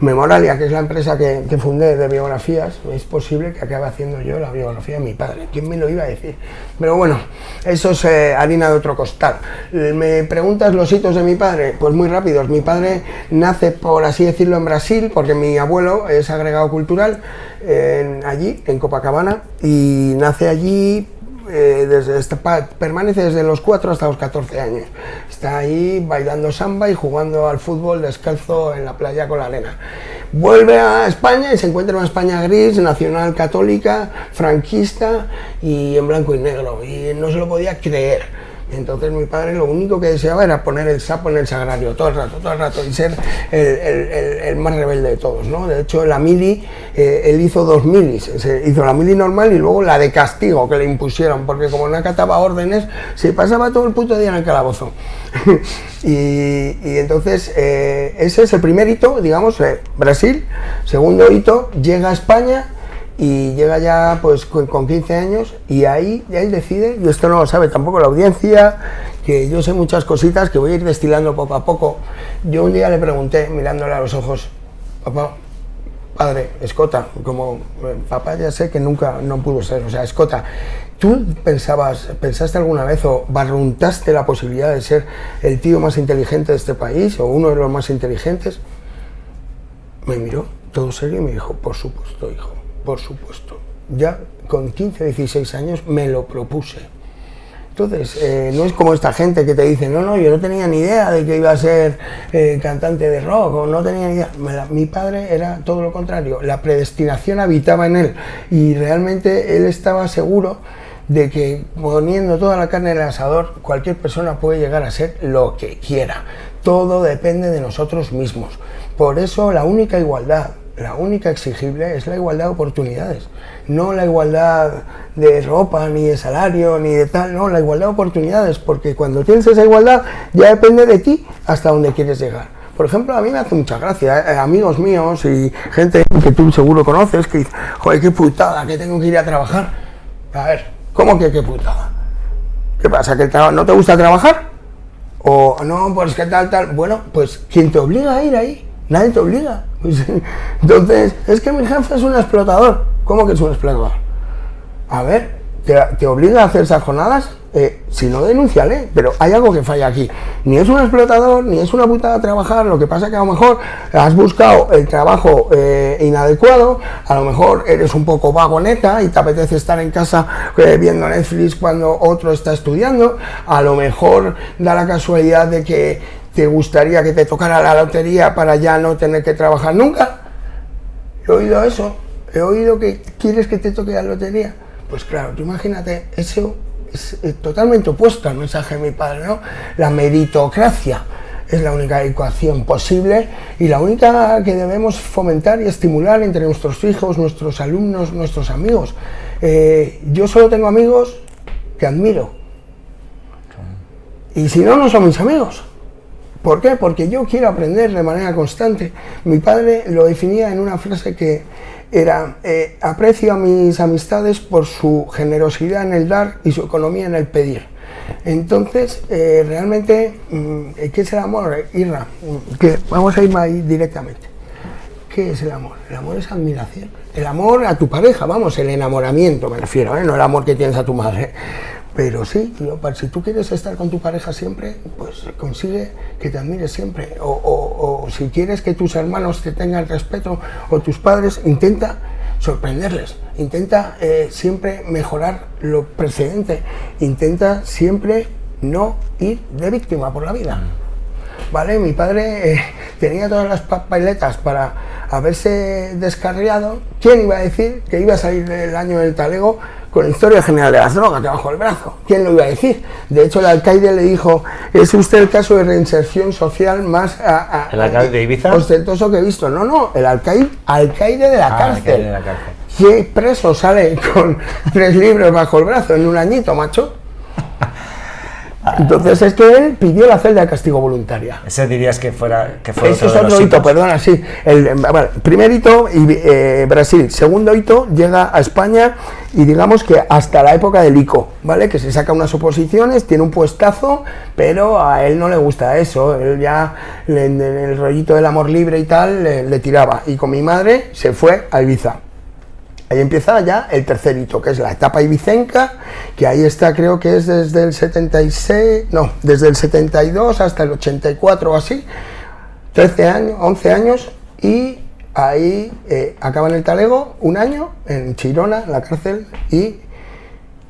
Memoralia, que es la empresa que fundé de biografías, es posible que acabe haciendo yo la biografía de mi padre. ¿Quién me lo iba a decir? Pero bueno, eso es harina de otro costal. ¿Me preguntas los hitos de mi padre? Pues muy rápidos. Mi padre nace, por así decirlo, en Brasil, porque mi abuelo es agregado cultural allí, en Copacabana, y nace allí. Permanece desde los 4 hasta los 14 años. Está ahí bailando samba y jugando al fútbol descalzo en la playa con la arena. Vuelve a España y se encuentra en una España gris, nacional católica, franquista y en blanco y negro. Y no se lo podía creer. Entonces mi padre lo único que deseaba era poner el sapo en el sagrario todo el rato, y ser el más rebelde de todos, ¿no? De hecho, la mili, él hizo 2 milis, hizo la mili normal y luego la de castigo que le impusieron, porque como no acataba órdenes, se pasaba todo el puto día en el calabozo. y entonces, ese es el primer hito, digamos, Brasil. Segundo hito, llega a España, y llega ya pues con 15 años y ahí él decide, y esto no lo sabe tampoco la audiencia, que yo sé muchas cositas que voy a ir destilando poco a poco. Yo un día le pregunté, mirándole a los ojos, papá, padre, Escota, como papá ya sé que nunca no pudo ser, o sea, Escota, ¿tú pensaste alguna vez o barruntaste la posibilidad de ser el tío más inteligente de este país o uno de los más inteligentes? Me miró todo serio y me dijo, por supuesto, hijo. Por supuesto, ya con 15, 16 años me lo propuse. Entonces, no es como esta gente que te dice, no, yo no tenía ni idea de que iba a ser cantante de rock, o no tenía ni idea. Mi padre era todo lo contrario, la predestinación habitaba en él y realmente él estaba seguro de que poniendo toda la carne en el asador, cualquier persona puede llegar a ser lo que quiera. Todo depende de nosotros mismos. Por eso la única igualdad, la única exigible es la igualdad de oportunidades, no la igualdad de ropa, ni de salario, ni de tal, no, la igualdad de oportunidades, porque cuando tienes esa igualdad ya depende de ti hasta dónde quieres llegar. Por ejemplo, a mí me hace mucha gracia, amigos míos y gente que tú seguro conoces que dice, joder, qué putada, que tengo que ir a trabajar. A ver, ¿cómo que qué putada? ¿Qué pasa, que no te gusta trabajar? O no, pues qué tal, bueno, pues ¿quién te obliga a ir ahí? Nadie te obliga. Pues, entonces, es que mi jefe es un explotador. ¿Cómo que es un explotador? A ver, ¿te obliga a hacer esas jornadas? Si no, denúnciale, pero hay algo que falla aquí. Ni es un explotador, ni es una putada trabajar, lo que pasa es que a lo mejor has buscado el trabajo inadecuado, a lo mejor eres un poco vagoneta y te apetece estar en casa viendo Netflix cuando otro está estudiando, a lo mejor da la casualidad de que te gustaría que te tocara la lotería para ya no tener que trabajar nunca. He oído eso, he oído que quieres que te toque la lotería. Pues claro, tú imagínate, eso es totalmente opuesto al mensaje de mi padre, ¿no? La meritocracia es la única ecuación posible y la única que debemos fomentar y estimular entre nuestros hijos, nuestros alumnos, nuestros amigos. Yo solo tengo amigos que admiro. Y si no, no son mis amigos. ¿Por qué? Porque yo quiero aprender de manera constante. Mi padre lo definía en una frase que era aprecio a mis amistades por su generosidad en el dar y su economía en el pedir. Entonces, realmente, ¿qué es el amor, Irra? Vamos a ir ahí directamente. ¿Qué es el amor? El amor es admiración. El amor a tu pareja, vamos, el enamoramiento me refiero, no el amor que tienes a tu madre. Pero sí, si tú quieres estar con tu pareja siempre, pues consigue que te admires siempre. O si quieres que tus hermanos te tengan respeto, o tus padres, intenta sorprenderles. Intenta siempre mejorar lo precedente. Intenta siempre no ir de víctima por la vida. ¿Vale? Mi padre tenía todas las papeletas para haberse descarriado. ¿Quién iba a decir que iba a salir del año del talego con la historia general de las drogas debajo del brazo? ¿Quién lo iba a decir? De hecho, el alcaide le dijo, es usted el caso de reinserción social más ¿El alcaide de Ibiza? Ostentoso que he visto. No, el alcaide de la cárcel. Alcaide de la cárcel. ¿Qué preso sale con 3 libros bajo el brazo en un añito, macho? Entonces es que él pidió la celda de castigo voluntaria. Ese dirías que fue Ese es otro hito, perdona, sí. Primer hito, Brasil. Segundo hito, llega a España y digamos que hasta la época del ICO, ¿vale? Que se saca unas oposiciones, tiene un puestazo, pero a él no le gusta eso. Él ya, en el rollito del amor libre y tal, le tiraba. Y con mi madre se fue a Ibiza. Ahí empieza ya el tercer hito, que es la etapa ibicenca, que ahí está, creo que es desde el 72 hasta el 84 o así, 13 años, 11 años, y ahí acaba en el talego, un año, en Chirona, en la cárcel, y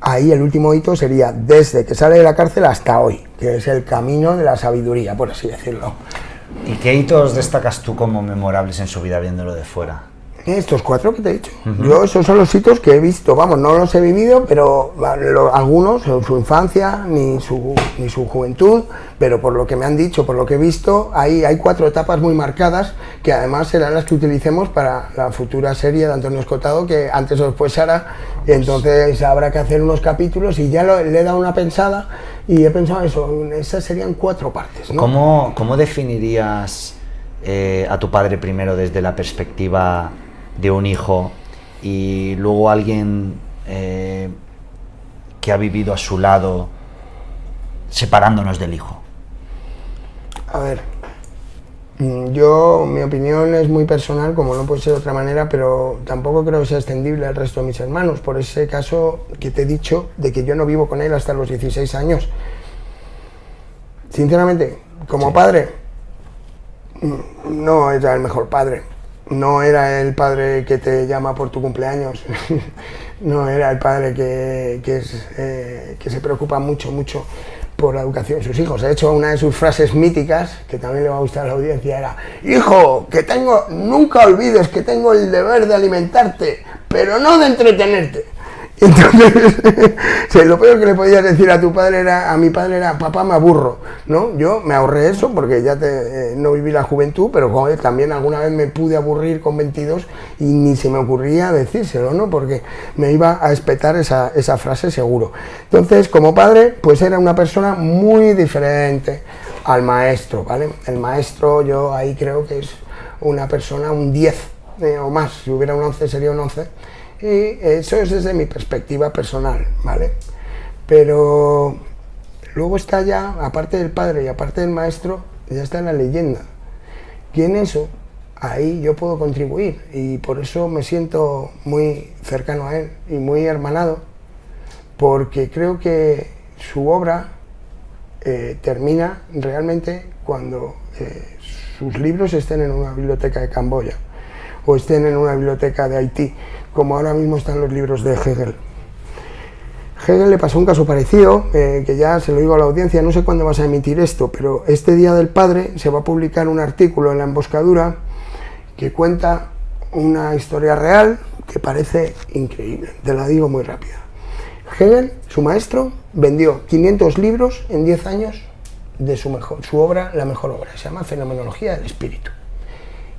ahí el último hito sería desde que sale de la cárcel hasta hoy, que es el camino de la sabiduría, por así decirlo. ¿Y qué hitos destacas tú como memorables en su vida viéndolo de fuera? Estos 4 que te he dicho. Yo, esos son los hitos que he visto, vamos, no los he vivido, pero algunos, su infancia, ni su juventud, pero por lo que me han dicho, por lo que he visto, hay 4 etapas muy marcadas, que además serán las que utilicemos para la futura serie de Antonio Escotado, que antes o después se hará, entonces habrá que hacer unos capítulos, y ya le he dado una pensada, y he pensado eso, esas serían 4 partes, ¿no? ¿Cómo definirías a tu padre primero desde la perspectiva de un hijo y luego alguien que ha vivido a su lado separándonos del hijo? A ver, mi opinión es muy personal, como no puede ser de otra manera, pero tampoco creo que sea extendible al resto de mis hermanos, por ese caso que te he dicho de que yo no vivo con él hasta los 16 años. Sinceramente, como padre, no era el mejor padre. No era el padre que te llama por tu cumpleaños, no era el padre que se preocupa mucho por la educación de sus hijos. De hecho, una de sus frases míticas, que también le va a gustar a la audiencia, era: hijo, nunca olvides que tengo el deber de alimentarte, pero no de entretenerte. Entonces, lo peor que le podías decir a mi padre era: papá, me aburro, ¿no? Yo me ahorré eso porque ya no viví la juventud, pero joder, también alguna vez me pude aburrir con 22 y ni se me ocurría decírselo, ¿no? Porque me iba a espetar esa frase seguro. Entonces, como padre, pues era una persona muy diferente al maestro, ¿vale? El maestro, yo ahí creo que es una persona, un 10 o más. Si hubiera un 11 sería un 11. Y eso es desde mi perspectiva personal, ¿vale? Pero luego está ya, aparte del padre y aparte del maestro, ya está la leyenda. Y en eso, ahí yo puedo contribuir, y por eso me siento muy cercano a él y muy hermanado, porque creo que su obra termina realmente cuando sus libros estén en una biblioteca de Camboya o estén en una biblioteca de Haití, como ahora mismo están los libros de Hegel. Hegel le pasó un caso parecido, que ya se lo digo a la audiencia, no sé cuándo vas a emitir esto, pero este Día del Padre se va a publicar un artículo en La Emboscadura que cuenta una historia real que parece increíble, te la digo muy rápida. Hegel, su maestro, vendió 500 libros en 10 años de su obra, la mejor obra, se llama Fenomenología del Espíritu.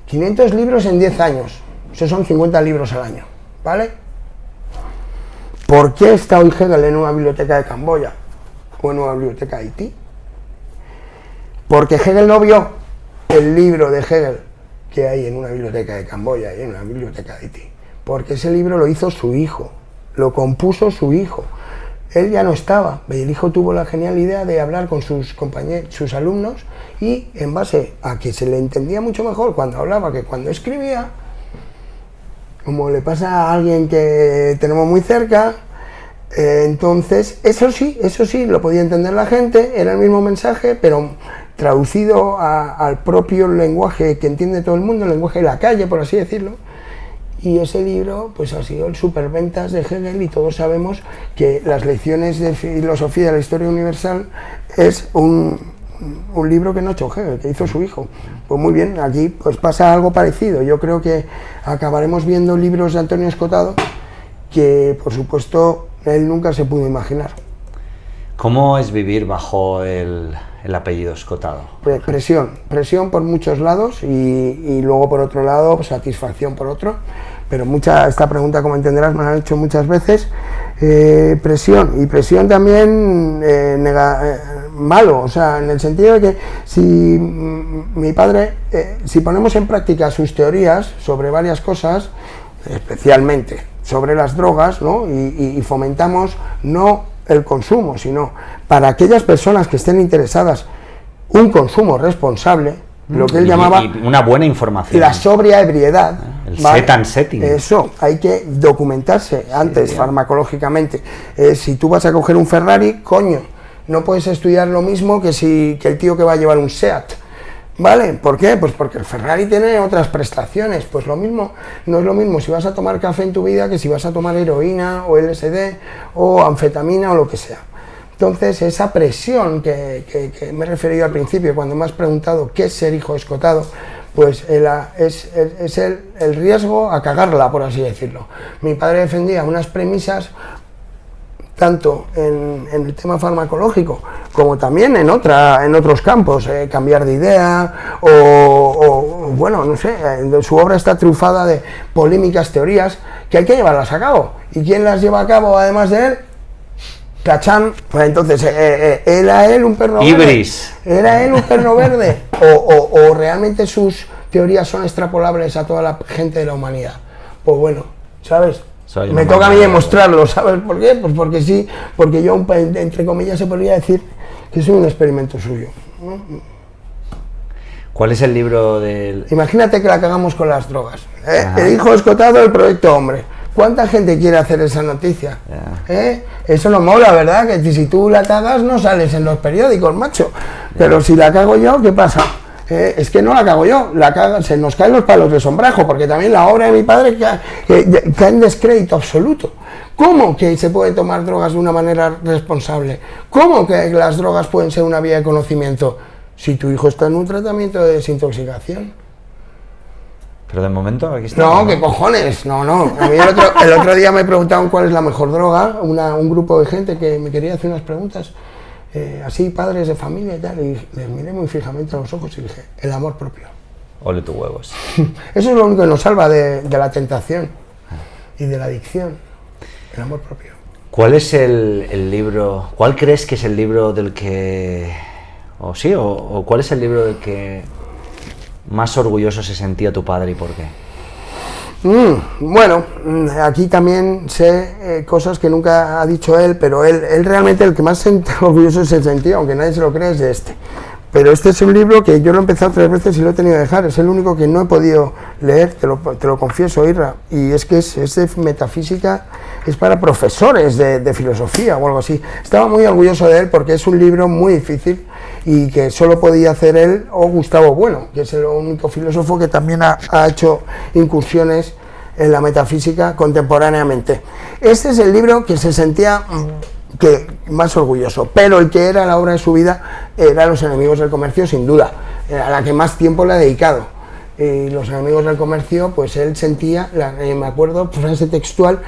500 libros en 10 años, esos son 50 libros al año, ¿vale? ¿Por qué está hoy Hegel en una biblioteca de Camboya o en una biblioteca de Haití? Porque Hegel no vio el libro de Hegel que hay en una biblioteca de Camboya y en una biblioteca de Haití, porque ese libro lo hizo su hijo, lo compuso su hijo. Él ya no estaba, y el hijo tuvo la genial idea de hablar con sus compañeros, sus alumnos, y en base a que se le entendía mucho mejor cuando hablaba que cuando escribía, como le pasa a alguien que tenemos muy cerca, entonces eso sí, lo podía entender la gente, era el mismo mensaje, pero traducido al propio lenguaje que entiende todo el mundo, el lenguaje de la calle, por así decirlo. Y ese libro pues ha sido el superventas de Hegel, y todos sabemos que las lecciones de filosofía de la historia universal es un libro que no ha hecho Hegel, que hizo su hijo. Pues muy bien, aquí pues pasa algo parecido. Yo creo que acabaremos viendo libros de Antonio Escotado que por supuesto él nunca se pudo imaginar. ¿Cómo es vivir bajo el apellido Escotado? Presión por muchos lados, y luego por otro lado pues, satisfacción por otro, pero esta pregunta, como entenderás, me la han hecho muchas veces. Presión también malo, o sea, en el sentido de que si mi padre, si ponemos en práctica sus teorías sobre varias cosas, especialmente sobre las drogas, ¿no? y fomentamos no el consumo, sino para aquellas personas que estén interesadas un consumo responsable, lo que él llamaba y una buena información, la sobria ebriedad, el ¿vale? set and setting. Eso, hay que documentarse antes, farmacológicamente. Si tú vas a coger un Ferrari, coño, no puedes estudiar lo mismo que el tío que va a llevar un Seat, ¿vale? ¿Por qué? Pues porque el Ferrari tiene otras prestaciones. Pues lo mismo, no es lo mismo si vas a tomar café en tu vida que si vas a tomar heroína o LSD o anfetamina o lo que sea. Entonces, esa presión que me he referido al principio cuando me has preguntado qué es ser hijo de Escotado, pues es el riesgo a cagarla, por así decirlo. Mi padre defendía unas premisas tanto en el tema farmacológico como también en otros campos, cambiar de idea o bueno, no sé, su obra está trufada de polémicas teorías que hay que llevarlas a cabo. ¿Y quién las lleva a cabo además de él? Cachán. Pues entonces, ¿era él un perno Ibris. verde? ¿Era él un perno verde? ¿O realmente sus teorías son extrapolables a toda la gente de la humanidad? Pues bueno, ¿sabes? Me toca a mí demostrarlo, ¿sabes por qué? Pues porque sí, porque yo, entre comillas, se podría decir que soy un experimento suyo. ¿Cuál es el libro del...? Imagínate que la cagamos con las drogas. El hijo escotado del Proyecto Hombre. ¿Cuánta gente quiere hacer esa noticia? Eso no mola, ¿verdad? Que si tú la cagas no sales en los periódicos, macho. Pero si la cago yo, ¿qué pasa? Es que no la cago yo, se nos caen los palos de sombrajo, porque también la obra de mi padre cae en descrédito absoluto. ¿Cómo que se puede tomar drogas de una manera responsable? ¿Cómo que las drogas pueden ser una vía de conocimiento si tu hijo está en un tratamiento de desintoxicación? Pero de momento aquí está. No, ¿qué cojones? No. A mí el otro día me preguntaban cuál es la mejor droga, un grupo de gente que me quería hacer unas preguntas. Así, padres de familia y tal, y les miré muy fijamente a los ojos y dije, el amor propio. Ole tus huevos. Eso es lo único que nos salva de la tentación y de la adicción, el amor propio. ¿Cuál es el libro, cuál crees que es el libro del que, o cuál es el libro del que más orgulloso se sentía tu padre y por qué? Bueno, aquí también sé cosas que nunca ha dicho él, pero él realmente el que más orgulloso se sentía, aunque nadie se lo cree, es de este. Pero este es un libro que yo lo he empezado 3 veces y lo he tenido que dejar, es el único que no he podido leer, te lo confieso, Irra, y es que es de metafísica, es para profesores de filosofía o algo así. Estaba muy orgulloso de él porque es un libro muy difícil y que solo podía hacer él o Gustavo Bueno, que es el único filósofo que también ha hecho incursiones en la metafísica contemporáneamente. Este es el libro que se sentía más orgulloso, pero el que era la obra de su vida era Los enemigos del comercio, sin duda, a la que más tiempo le ha dedicado. Los enemigos del comercio, pues él sentía, me acuerdo, frase textual,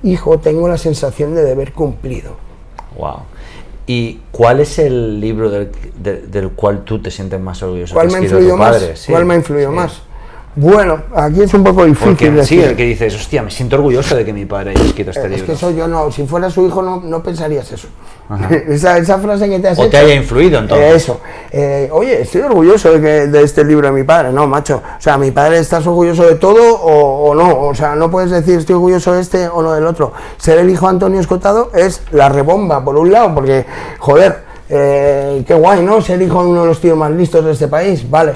hijo, tengo la sensación de deber cumplido. Wow. ¿Y cuál es el libro del cual tú te sientes más orgulloso? ¿Cuál me ha influido más? Sí, ¿cuál me ha influido más? Bueno, aquí es un poco difícil. Porque sí, el que dices, hostia, me siento orgulloso de que mi padre haya escrito este libro. Es que eso yo no, si fuera su hijo no pensarías eso. Esa frase que te has hecho. O te haya influido entonces. Eso. Oye, estoy orgulloso de este libro de mi padre. No, macho. O sea, mi padre, ¿estás orgulloso de todo o no? O sea, no puedes decir estoy orgulloso de este o no del otro. Ser el hijo de Antonio Escotado es la rebomba, por un lado, porque, joder, qué guay, ¿no? Ser hijo de uno de los tíos más listos de este país, vale.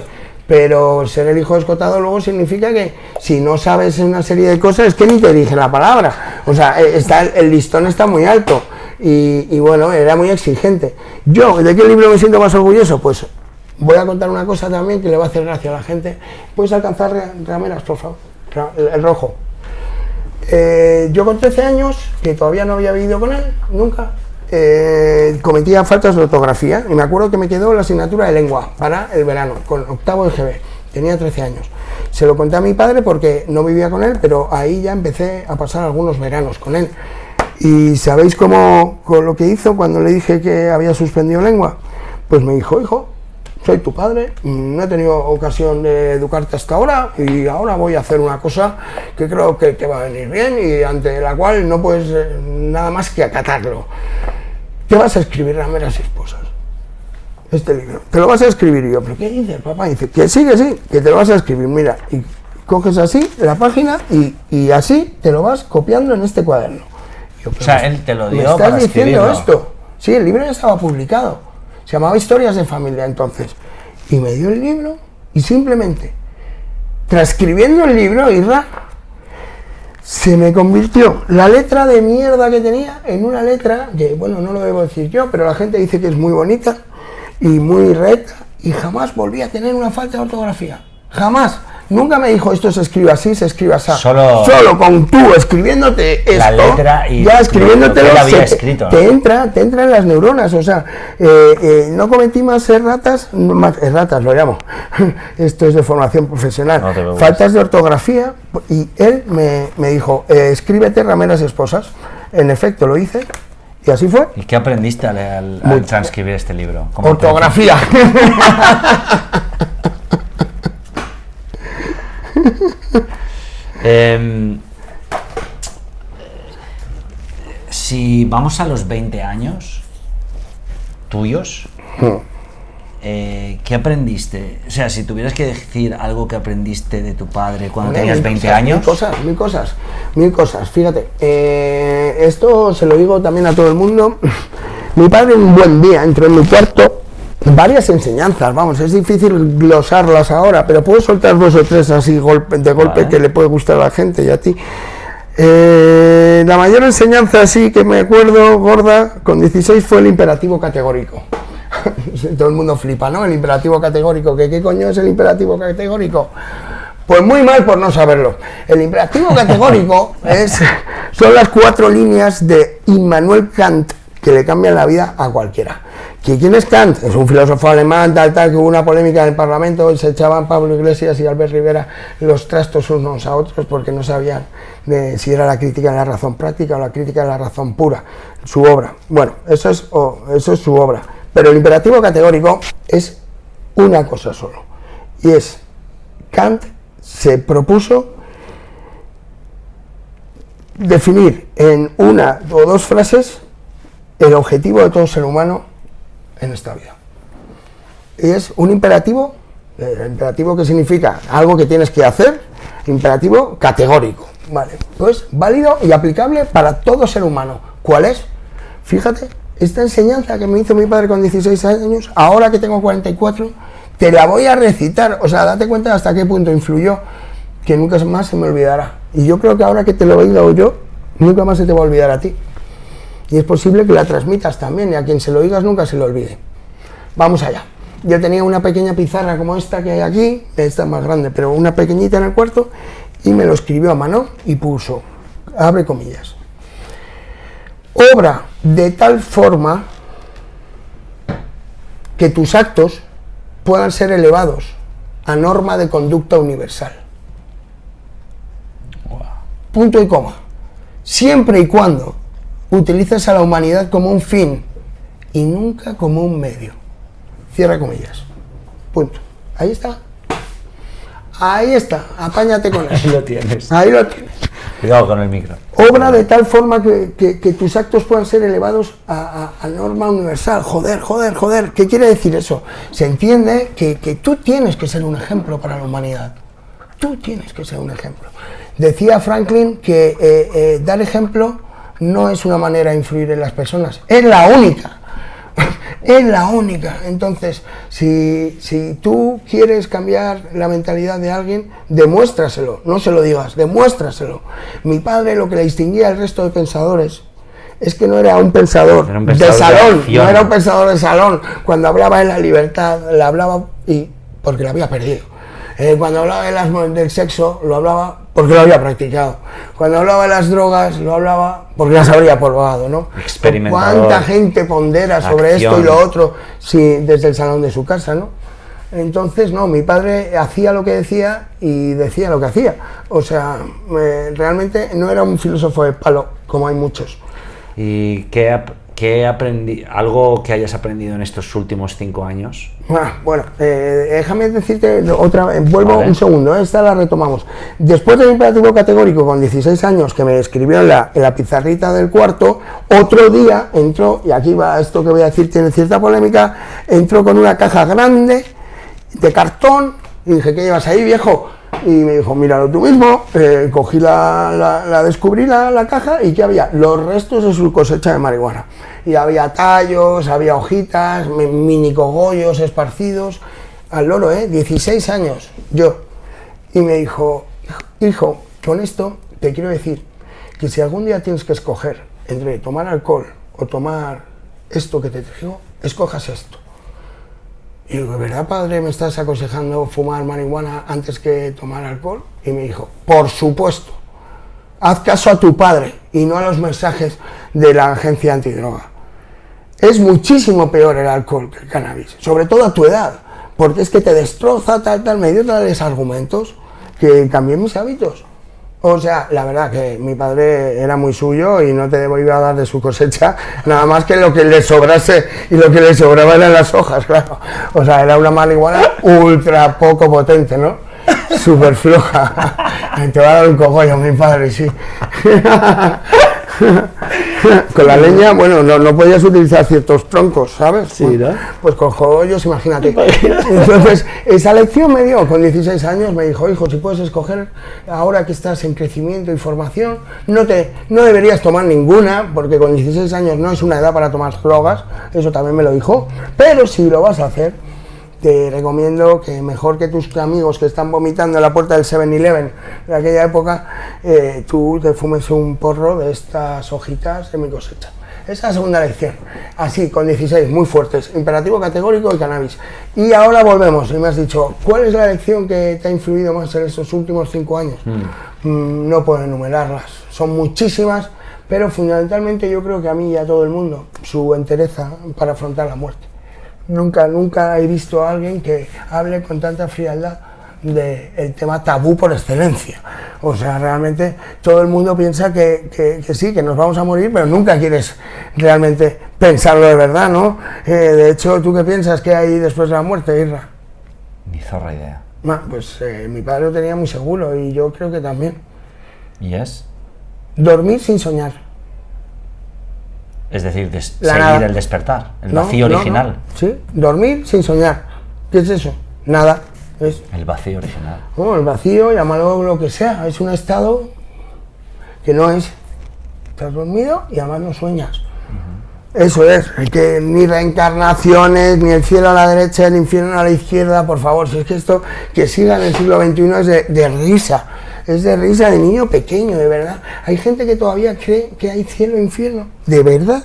Pero ser el hijo de Escotado luego significa que si no sabes una serie de cosas es que ni te dirige la palabra. O sea, el listón está muy alto y bueno, era muy exigente. Yo, ¿de qué libro me siento más orgulloso? Pues voy a contar una cosa también que le va a hacer gracia a la gente. ¿Puedes alcanzar Rameras, por favor? El rojo. Yo con 13 años, que todavía no había vivido con él, nunca, cometía faltas de ortografía y me acuerdo que me quedó la asignatura de lengua para el verano, con 8º de GB, tenía 13 años. Se lo conté a mi padre porque no vivía con él, pero ahí ya empecé a pasar algunos veranos con él. ¿Y sabéis cómo, con lo que hizo cuando le dije que había suspendido lengua? Pues me dijo, hijo, soy tu padre, no he tenido ocasión de educarte hasta ahora y ahora voy a hacer una cosa que creo que te va a venir bien y ante la cual no puedes nada más que acatarlo. Te vas a escribir Rameras y Esposas, este libro, te lo vas a escribir. Y yo, ¿pero qué dices, papá? Y dice, que sí, que te lo vas a escribir, mira, y coges así la página y así te lo vas copiando en este cuaderno. Yo, o sea, él te lo dio ¿me estás para diciendo escribirlo? esto? Sí, el libro ya estaba publicado, se llamaba Historias de Familia entonces, y me dio el libro y simplemente transcribiendo el libro, Irra, se me convirtió la letra de mierda que tenía en una letra que, bueno, no lo debo decir yo, pero la gente dice que es muy bonita y muy recta y jamás volví a tener una falta de ortografía. Jamás. Nunca me dijo esto se escribe así, se escribe así. Solo con tú escribiéndote esto, la letra y ya escribiéndotelo, te entra en las neuronas. O sea, no cometí más erratas, lo llamo. Esto es de formación profesional. No faltas de ortografía, y él me dijo, escríbete rameras esposas. En efecto, lo hice. Y así fue. ¿Y qué aprendiste al transcribir este libro? Ortografía. Si vamos a los 20 años tuyos, ¿qué aprendiste? O sea, si tuvieras que decir algo que aprendiste de tu padre cuando tenías 20 años... Mil cosas. Fíjate, esto se lo digo también a todo el mundo. Mi padre un buen día entró en mi cuarto, varias enseñanzas, vamos, es difícil glosarlas ahora, pero puedo soltar 2 o 3 así de golpe, vale, que le puede gustar a la gente y a ti. La mayor enseñanza así que me acuerdo, gorda, con 16 fue el imperativo categórico. Todo el mundo flipa, ¿no? El imperativo categórico, ¿qué coño es el imperativo categórico? Pues muy mal por no saberlo. El imperativo categórico son las 4 líneas de Immanuel Kant que le cambian la vida a cualquiera. ¿Quién es Kant? Es un filósofo alemán, que hubo una polémica en el Parlamento y se echaban Pablo Iglesias y Albert Rivera los trastos unos a otros porque no sabían si era la crítica de la razón práctica o la crítica de la razón pura, su obra. Bueno, eso es su obra. Pero el imperativo categórico es una cosa solo. Y es, Kant se propuso definir en 1 o 2 frases el objetivo de todo ser humano en esta vida. Y es un imperativo, que significa algo que tienes que hacer, imperativo categórico, ¿vale? Pues válido y aplicable para todo ser humano. ¿Cuál es? Fíjate, esta enseñanza que me hizo mi padre con 16 años, ahora que tengo 44, te la voy a recitar. O sea, date cuenta hasta qué punto influyó, que nunca más se me olvidará. Y yo creo que ahora que te lo he oído yo, nunca más se te va a olvidar a ti. Y es posible que la transmitas también, y a quien se lo digas nunca se lo olvide. Vamos allá. Yo tenía una pequeña pizarra como esta que hay aquí, esta es más grande, pero una pequeñita en el cuarto, y me lo escribió a mano y puso, abre comillas, obra de tal forma que tus actos puedan ser elevados a norma de conducta universal. Punto y coma. Siempre y cuando utilices a la humanidad como un fin y nunca como un medio. Cierra comillas. Punto. Ahí está. Ahí está. Apáñate con eso. Ahí lo tienes. Ahí lo tienes. Cuidado con el micro. Obra de tal forma que tus actos puedan ser elevados a norma universal. Joder. ¿Qué quiere decir eso? Se entiende que tú tienes que ser un ejemplo para la humanidad. Tú tienes que ser un ejemplo. Decía Franklin que dar ejemplo no es una manera de influir en las personas, es la única. Es la única. Entonces, si tú quieres cambiar la mentalidad de alguien, demuéstraselo, no se lo digas, demuéstraselo. Mi padre, lo que le distinguía al resto de pensadores es que no era un pensador, de salón, no era un pensador de salón. Cuando hablaba de la libertad, la hablaba porque la había perdido. Cuando hablaba del sexo, lo hablaba porque lo había practicado. Cuando hablaba de las drogas, lo hablaba porque las habría probado, ¿no? Experimentador. ¿Cuánta gente pondera sobre esto y lo otro desde el salón de su casa, ¿no? Entonces, no, mi padre hacía lo que decía y decía lo que hacía. O sea, realmente no era un filósofo de palo, como hay muchos. ¿Y qué aprendí? ¿Algo que hayas aprendido en estos últimos 5 años? Bueno, déjame decirte vuelvo vale. Un segundo, esta la retomamos. Después del imperativo categórico con 16 años que me escribió en la pizarrita del cuarto, otro día entró, y aquí va esto que voy a decir, tiene cierta polémica, entró con una caja grande de cartón y dije, ¿qué llevas ahí, viejo? Y me dijo, míralo tú mismo. Cogí descubrí la caja, y ¿qué había? Los restos de su cosecha de marihuana. Y había tallos, había hojitas, mini cogollos esparcidos al loro, 16 años, yo. Y me dijo, hijo, con esto te quiero decir que si algún día tienes que escoger entre tomar alcohol o tomar esto que te traigo, escojas esto. Y digo, ¿verdad, padre, me estás aconsejando fumar marihuana antes que tomar alcohol? Y me dijo, por supuesto, haz caso a tu padre y no a los mensajes de la agencia antidroga. Es muchísimo peor el alcohol que el cannabis, sobre todo a tu edad, porque es que te destroza, me dio tales argumentos que cambié mis hábitos. O sea, la verdad que mi padre era muy suyo y no te iba a dar de su cosecha nada más que lo que le sobrase, y lo que le sobraba eran las hojas, claro. O sea, era una marihuana ultra poco potente, ¿no? Súper floja. Te va a dar un cogollo mi padre, sí. Con la leña, bueno, no podías utilizar ciertos troncos, ¿sabes? Sí, ¿no? Pues con cogollos, imagínate. Entonces, esa lección me dio, con 16 años, me dijo, hijo, si puedes escoger, ahora que estás en crecimiento y formación, no deberías tomar ninguna, porque con 16 años no es una edad para tomar drogas, eso también me lo dijo, pero si lo vas a hacer, te recomiendo que mejor que tus amigos que están vomitando en la puerta del 7-Eleven de aquella época, tú te fumes un porro de estas hojitas de mi cosecha. Esa es la segunda lección, así, con 16, muy fuertes, imperativo categórico y cannabis. Y ahora volvemos, y me has dicho, ¿cuál es la lección que te ha influido más en estos últimos 5 años? No puedo enumerarlas, son muchísimas, pero fundamentalmente yo creo que a mí y a todo el mundo, su entereza para afrontar la muerte. Nunca he visto a alguien que hable con tanta frialdad del tema tabú por excelencia. O sea, realmente todo el mundo piensa que sí, que nos vamos a morir, pero nunca quieres realmente pensarlo de verdad, ¿no? De hecho, ¿tú qué piensas que hay después de la muerte, Isra? Ni zorra idea. Pues mi padre lo tenía muy seguro y yo creo que también. ¿Y es? Dormir sin soñar. Es decir, seguir el despertar, el vacío original. No. Sí, dormir sin soñar. ¿Qué es eso? Nada. Es el vacío original. El vacío, llámalo lo que sea, es un estado que no es. Estás dormido y además no sueñas. Eso es, que ni reencarnaciones, ni el cielo a la derecha, el infierno a la izquierda, por favor, si es que esto que siga en el siglo XXI es de risa. Es de risa de niño pequeño, de verdad. Hay gente que todavía cree que hay cielo e infierno. ¿De verdad?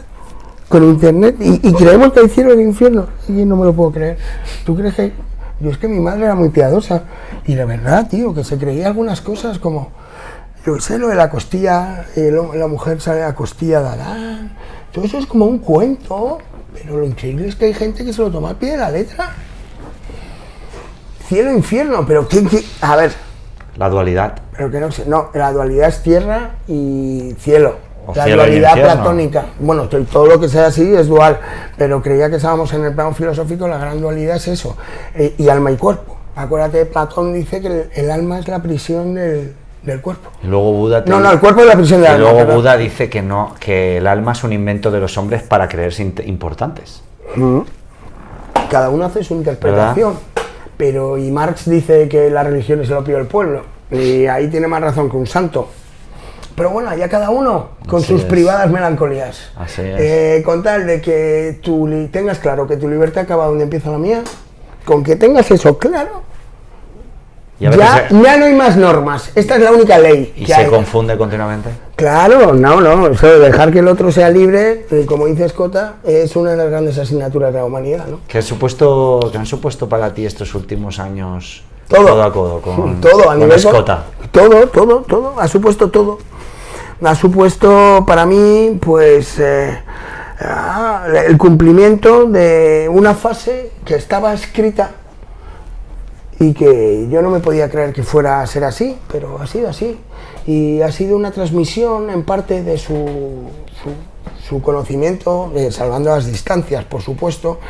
Con internet. Y creemos que hay cielo e infierno. Y no me lo puedo creer. ¿Tú crees que...? Yo es que mi madre era muy piadosa. Y de verdad, tío, que se creía algunas cosas como... Yo sé, lo de la costilla, la mujer sale a la costilla de Adán. Todo eso es como un cuento. Pero lo increíble es que hay gente que se lo toma al pie de la letra. Cielo e infierno. Pero ¿qué? A ver... La dualidad. Pero que no sé, no, la dualidad es tierra y cielo. O la cielo dualidad y infierno. platónica. Bueno, todo lo que sea así es dual, pero creía que estábamos en el plano filosófico, la gran dualidad es eso. Y alma y cuerpo. Acuérdate, Platón dice que el alma es la prisión del cuerpo. Y luego Buda el cuerpo es la prisión del alma. Y luego ¿verdad? Buda dice que no, que el alma es un invento de los hombres para creerse importantes. Cada uno hace su interpretación. ¿Verdad? Pero y Marx dice que la religión es el opio del pueblo, y ahí tiene más razón que un santo. Pero bueno, allá cada uno con Así sus es. privadas melancolías. Así es. Con tal de que tú tengas claro que tu libertad acaba donde empieza la mía, con que tengas eso claro, ya no hay más normas. Esta es la única ley. ¿Y se confunde continuamente? Claro, no. Eso de dejar que el otro sea libre, como dice Escota, es una de las grandes asignaturas de la humanidad, ¿no? ¿Qué han supuesto para ti estos últimos años? Todo. Codo a codo con Escota. Todo. Ha supuesto todo. Ha supuesto para mí, pues, el cumplimiento de una fase que estaba escrita y que yo no me podía creer que fuera a ser así, pero ha sido así. Y ha sido una transmisión en parte de su conocimiento, salvando las distancias, por supuesto.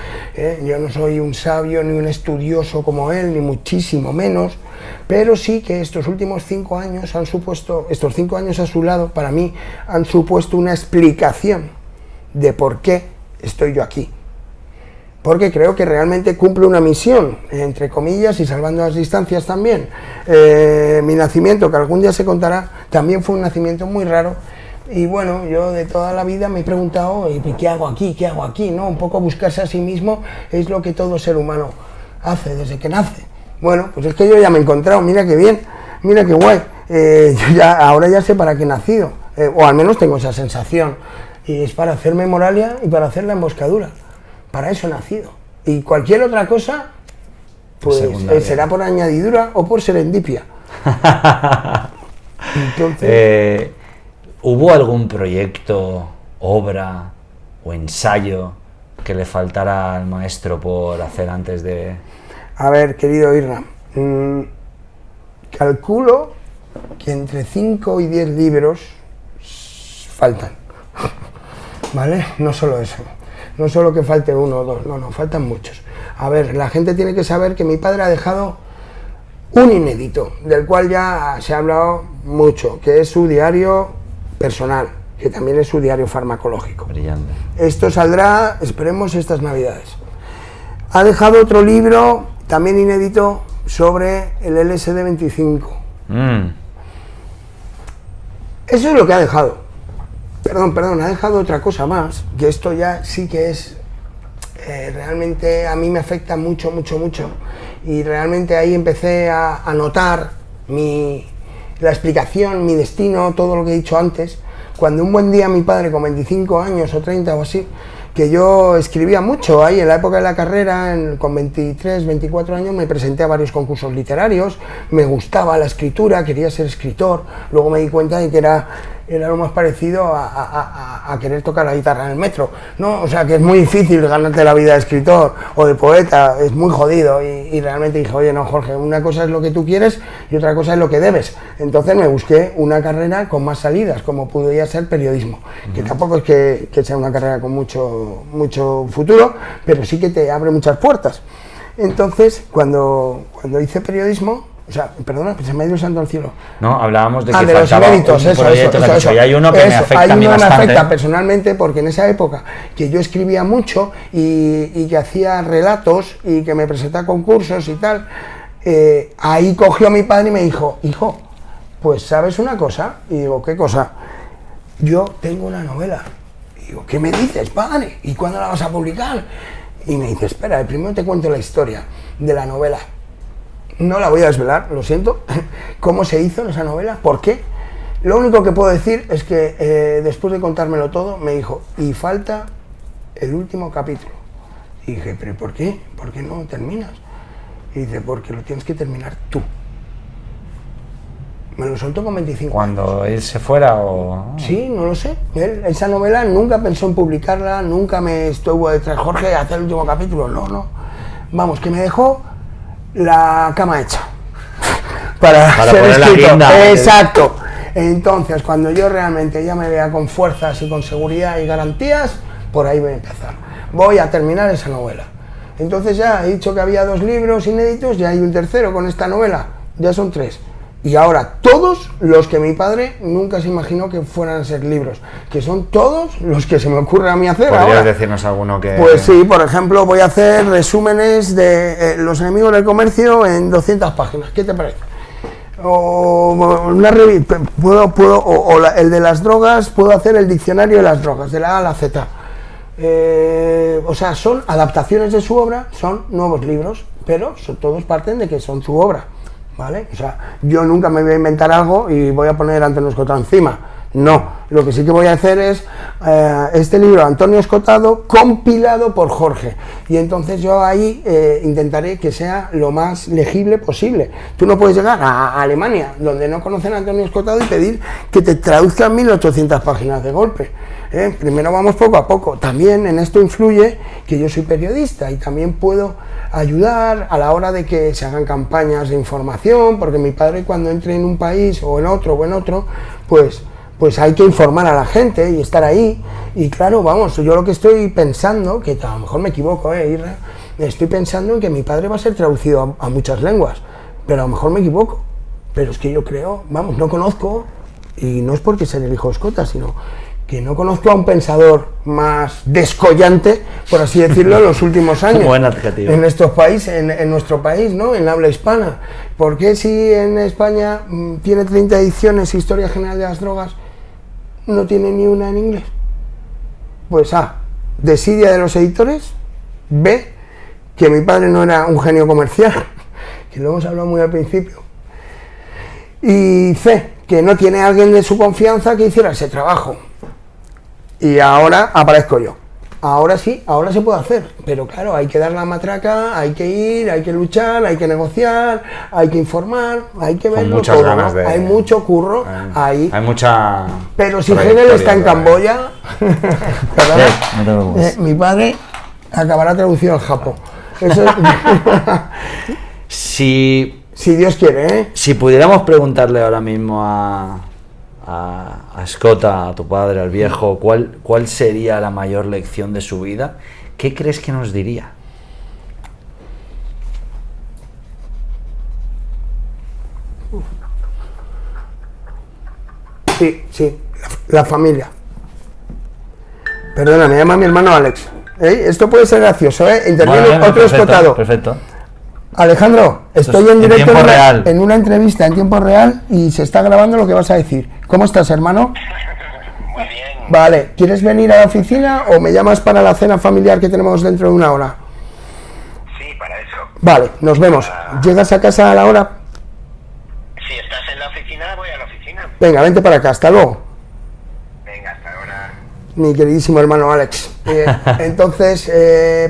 Yo no soy un sabio ni un estudioso como él, ni muchísimo menos, pero sí que estos últimos 5 años estos 5 años a su lado, para mí, han supuesto una explicación de por qué estoy yo aquí. Porque creo que realmente cumple una misión, entre comillas, y salvando las distancias también. Mi nacimiento, que algún día se contará, también fue un nacimiento muy raro. Y bueno, yo de toda la vida me he preguntado, ¿qué hago aquí? ¿Qué hago aquí? ¿No? Un poco buscarse a sí mismo es lo que todo ser humano hace desde que nace. Bueno, pues es que yo ya me he encontrado, mira qué bien, mira qué guay. Ahora ya sé para qué he nacido, o al menos tengo esa sensación. Y es para hacerme moralia y para hacer la emboscadura. Para eso he nacido. Y cualquier otra cosa, pues será por añadidura o por serendipia. Entonces... ¿Hubo algún proyecto, obra o ensayo que le faltara al maestro por hacer antes de...? A ver, querido Irra, calculo que entre 5 y 10 libros faltan, ¿vale? No solo eso, no solo que falte uno o dos, no, faltan muchos. A ver, la gente tiene que saber que mi padre ha dejado un inédito, del cual ya se ha hablado mucho, que es su diario personal, que también es su diario farmacológico. Brillante. Esto saldrá, esperemos, estas navidades. Ha dejado otro libro, también inédito, sobre el LSD-25. Eso es lo que ha dejado. Perdón, ha dejado otra cosa más, que esto ya sí que es... realmente a mí me afecta mucho, y realmente ahí empecé a notar la explicación, mi destino, todo lo que he dicho antes, cuando un buen día mi padre, con 25 años o 30 o así, que yo escribía mucho ahí en la época de la carrera, con 23, 24 años me presenté a varios concursos literarios, me gustaba la escritura, quería ser escritor, luego me di cuenta de que era lo más parecido a querer tocar la guitarra en el metro, ¿no? O sea, que es muy difícil ganarte la vida de escritor o de poeta, es muy jodido, y realmente dije, oye, no, Jorge, una cosa es lo que tú quieres y otra cosa es lo que debes. Entonces me busqué una carrera con más salidas, como podría ser periodismo, que tampoco es que sea una carrera con mucho futuro, pero sí que te abre muchas puertas. Entonces, cuando hice periodismo, o sea, perdona, se me ha ido el santo al cielo. No, hablábamos de que de faltaba los inéditos, un proyecto, y hay uno que me afecta a mí bastante. Me afecta personalmente, porque en esa época que yo escribía mucho y que hacía relatos y que me presenté a concursos y tal, ahí cogió a mi padre y me dijo, hijo, pues ¿sabes una cosa? Y digo, ¿qué cosa? Yo tengo una novela. Y digo, ¿qué me dices, padre? ¿Y cuándo la vas a publicar? Y me dice, espera, primero te cuento la historia de la novela. No la voy a desvelar, lo siento. ¿Cómo se hizo esa novela? ¿Por qué? Lo único que puedo decir es que después de contármelo todo, me dijo, y falta el último capítulo. Y dije, ¿pero por qué? ¿Por qué no terminas? Y dice, porque lo tienes que terminar tú. Me lo soltó con 25 ¿Cuando años. él se fuera o...? Sí, no lo sé. Esa novela nunca pensó en publicarla, nunca me estuvo detrás, Jorge, hacer el último capítulo. No. Vamos, que me dejó la cama hecha para ser poner escritor. La guinda. Exacto. Entonces, cuando yo realmente ya me vea con fuerzas y con seguridad y garantías, por ahí voy a empezar. Voy a terminar esa novela. Entonces ya he dicho que había 2 libros inéditos, ya hay un tercero con esta novela, ya son 3. Y ahora todos los que mi padre nunca se imaginó que fueran a ser libros, que son todos los que se me ocurre a mí hacer. ¿Podrías ahora decirnos alguno que...? Pues sí, por ejemplo, voy a hacer resúmenes de Los enemigos del comercio en 200 páginas. ¿Qué te parece? O una revista, el de las drogas, puedo hacer el diccionario de las drogas, de la A a la Z. O sea, son adaptaciones de su obra, son nuevos libros, pero todos parten de que son su obra. ¿Vale? O sea, yo nunca me voy a inventar algo y voy a poner Antonio Escotado encima. No, lo que sí que voy a hacer es este libro Antonio Escotado compilado por Jorge. Y entonces yo ahí intentaré que sea lo más legible posible. Tú no puedes llegar a Alemania, donde no conocen a Antonio Escotado, y pedir que te traduzcan 1800 páginas de golpe. Primero vamos poco a poco. También en esto influye que yo soy periodista y también puedo ayudar a la hora de que se hagan campañas de información, porque mi padre, cuando entre en un país o en otro, pues hay que informar a la gente y estar ahí. Y claro, vamos, yo lo que estoy pensando, que a lo mejor me equivoco, Irra, estoy pensando en que mi padre va a ser traducido a muchas lenguas, pero a lo mejor me equivoco. Pero es que yo creo, vamos, no conozco, y no es porque sea el hijo de Escota, sino que no conozco a un pensador más descollante, por así decirlo, en los últimos años. Buen adjetivo. En estos países, en nuestro país, ¿no? En la habla hispana. ¿Por qué si en España tiene 30 ediciones Historia General de las Drogas, no tiene ni una en inglés? Pues A, desidia de los editores. B, que mi padre no era un genio comercial, que lo hemos hablado muy al principio. Y C, que no tiene alguien de su confianza que hiciera ese trabajo. Y ahora aparezco yo. Ahora sí, ahora se puede hacer, pero claro, hay que dar la matraca, hay que ir, hay que luchar, hay que negociar, hay que informar, hay que verlo muchas todo, ganas ¿no? de... Hay mucho curro ahí. Hay mucha... Pero si Genel está en Camboya, perdona, no te preocupes. mi padre acabará traducido al Japón. Eso es... Si Dios quiere, ¿eh? Si pudiéramos preguntarle ahora mismo a Escota, a tu padre, al viejo, ¿cuál sería la mayor lección de su vida? ¿Qué crees que nos diría? Sí, la familia. Perdona, me llama mi hermano Alex. Esto puede ser gracioso, ¿eh? Interviene otro escotado. Perfecto. Alejandro, estoy en directo tiempo real. En una entrevista en tiempo real y se está grabando lo que vas a decir. ¿Cómo estás, hermano? Muy bien. Vale, ¿quieres venir a la oficina o me llamas para la cena familiar que tenemos dentro de una hora? Sí, para eso. Vale, nos vemos. ¿Llegas a casa a la hora? Si estás en la oficina, voy a la oficina. Venga, vente para acá, hasta luego. Venga, hasta ahora. Mi queridísimo hermano Alex. Entonces,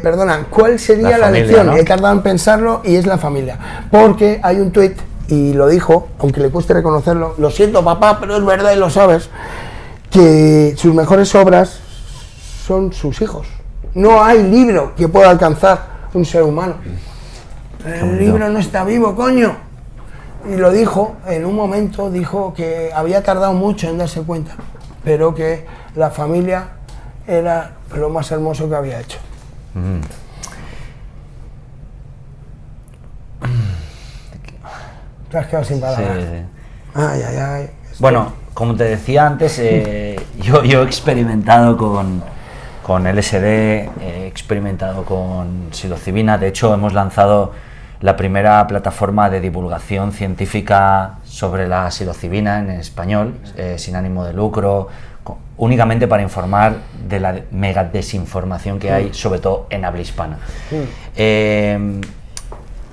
perdona, ¿cuál sería la familia, lección? ¿no? He tardado en pensarlo y es la familia. Porque hay un tuit, y lo dijo, aunque le cueste reconocerlo, lo siento papá, pero es verdad y lo sabes, que sus mejores obras son sus hijos. No hay libro que pueda alcanzar un ser humano. El libro no está vivo, coño. Y lo dijo, en un momento dijo que había tardado mucho en darse cuenta, pero que la familia era lo más hermoso que había hecho. Te has quedado sin palabras. Sí. Ay. Bueno, como te decía antes, yo he experimentado con LSD, he experimentado con psilocibina. De hecho, hemos lanzado la primera plataforma de divulgación científica sobre la psilocibina en español, sin ánimo de lucro, únicamente para informar de la mega desinformación que hay, sobre todo en habla hispana.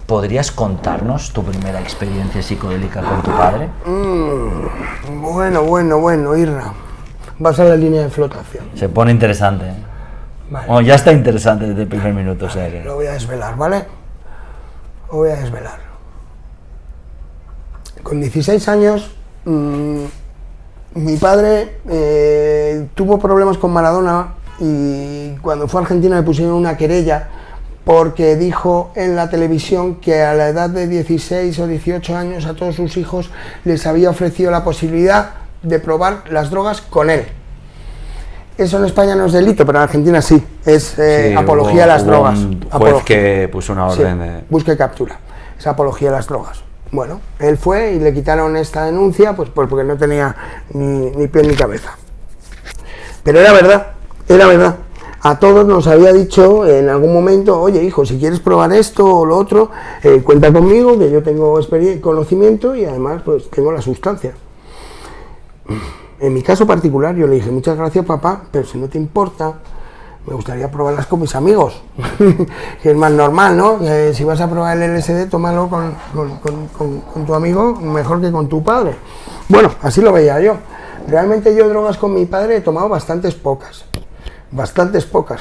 ¿Podrías contarnos tu primera experiencia psicodélica con tu padre? Bueno, Irra. Vas a la línea de flotación. Se pone interesante, ¿eh? Vale. Bueno, ya está interesante desde el primer minuto, o sea que... Lo voy a desvelar, ¿vale? Lo voy a desvelar. Con 16 años, mi padre tuvo problemas con Maradona y cuando fue a Argentina le pusieron una querella porque dijo en la televisión que a la edad de 16 o 18 años a todos sus hijos les había ofrecido la posibilidad de probar las drogas con él. Eso en España no es delito, pero en Argentina sí, es apología a las drogas. Un juez que puso una orden de... Busca y captura, es apología a las drogas. Bueno, él fue y le quitaron esta denuncia pues porque no tenía ni pie ni cabeza. Pero era verdad. A todos nos había dicho en algún momento, oye hijo, si quieres probar esto o lo otro, cuenta conmigo, que yo tengo conocimiento y además pues tengo la sustancia. En mi caso particular yo le dije, muchas gracias papá, pero si no te importa, me gustaría probarlas con mis amigos, que es más normal, ¿no? Si vas a probar el LSD, tómalo con tu amigo, mejor que con tu padre. Bueno, así lo veía yo. Realmente yo drogas con mi padre he tomado bastantes pocas,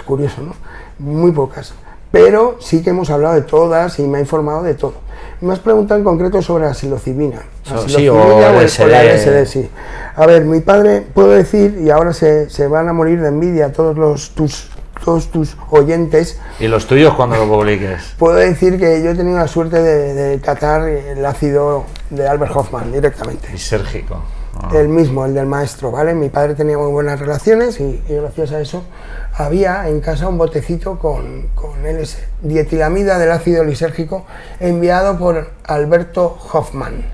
curioso, ¿no? Muy pocas, pero sí que hemos hablado de todas y me ha informado de todo. Me has preguntado en concreto sobre la psilocibina. Sí, o la LSD. sí. A ver, mi padre, puedo decir, y ahora se van a morir de envidia todos tus oyentes. ¿Y los tuyos cuando lo publiques? Puedo decir que yo he tenido la suerte de catar el ácido de Albert Hoffman directamente. Lisérgico. El mismo, el del maestro, ¿vale? Mi padre tenía muy buenas relaciones y gracias a eso había en casa un botecito con LSD, dietilamida del ácido lisérgico, enviado por Alberto Hoffman.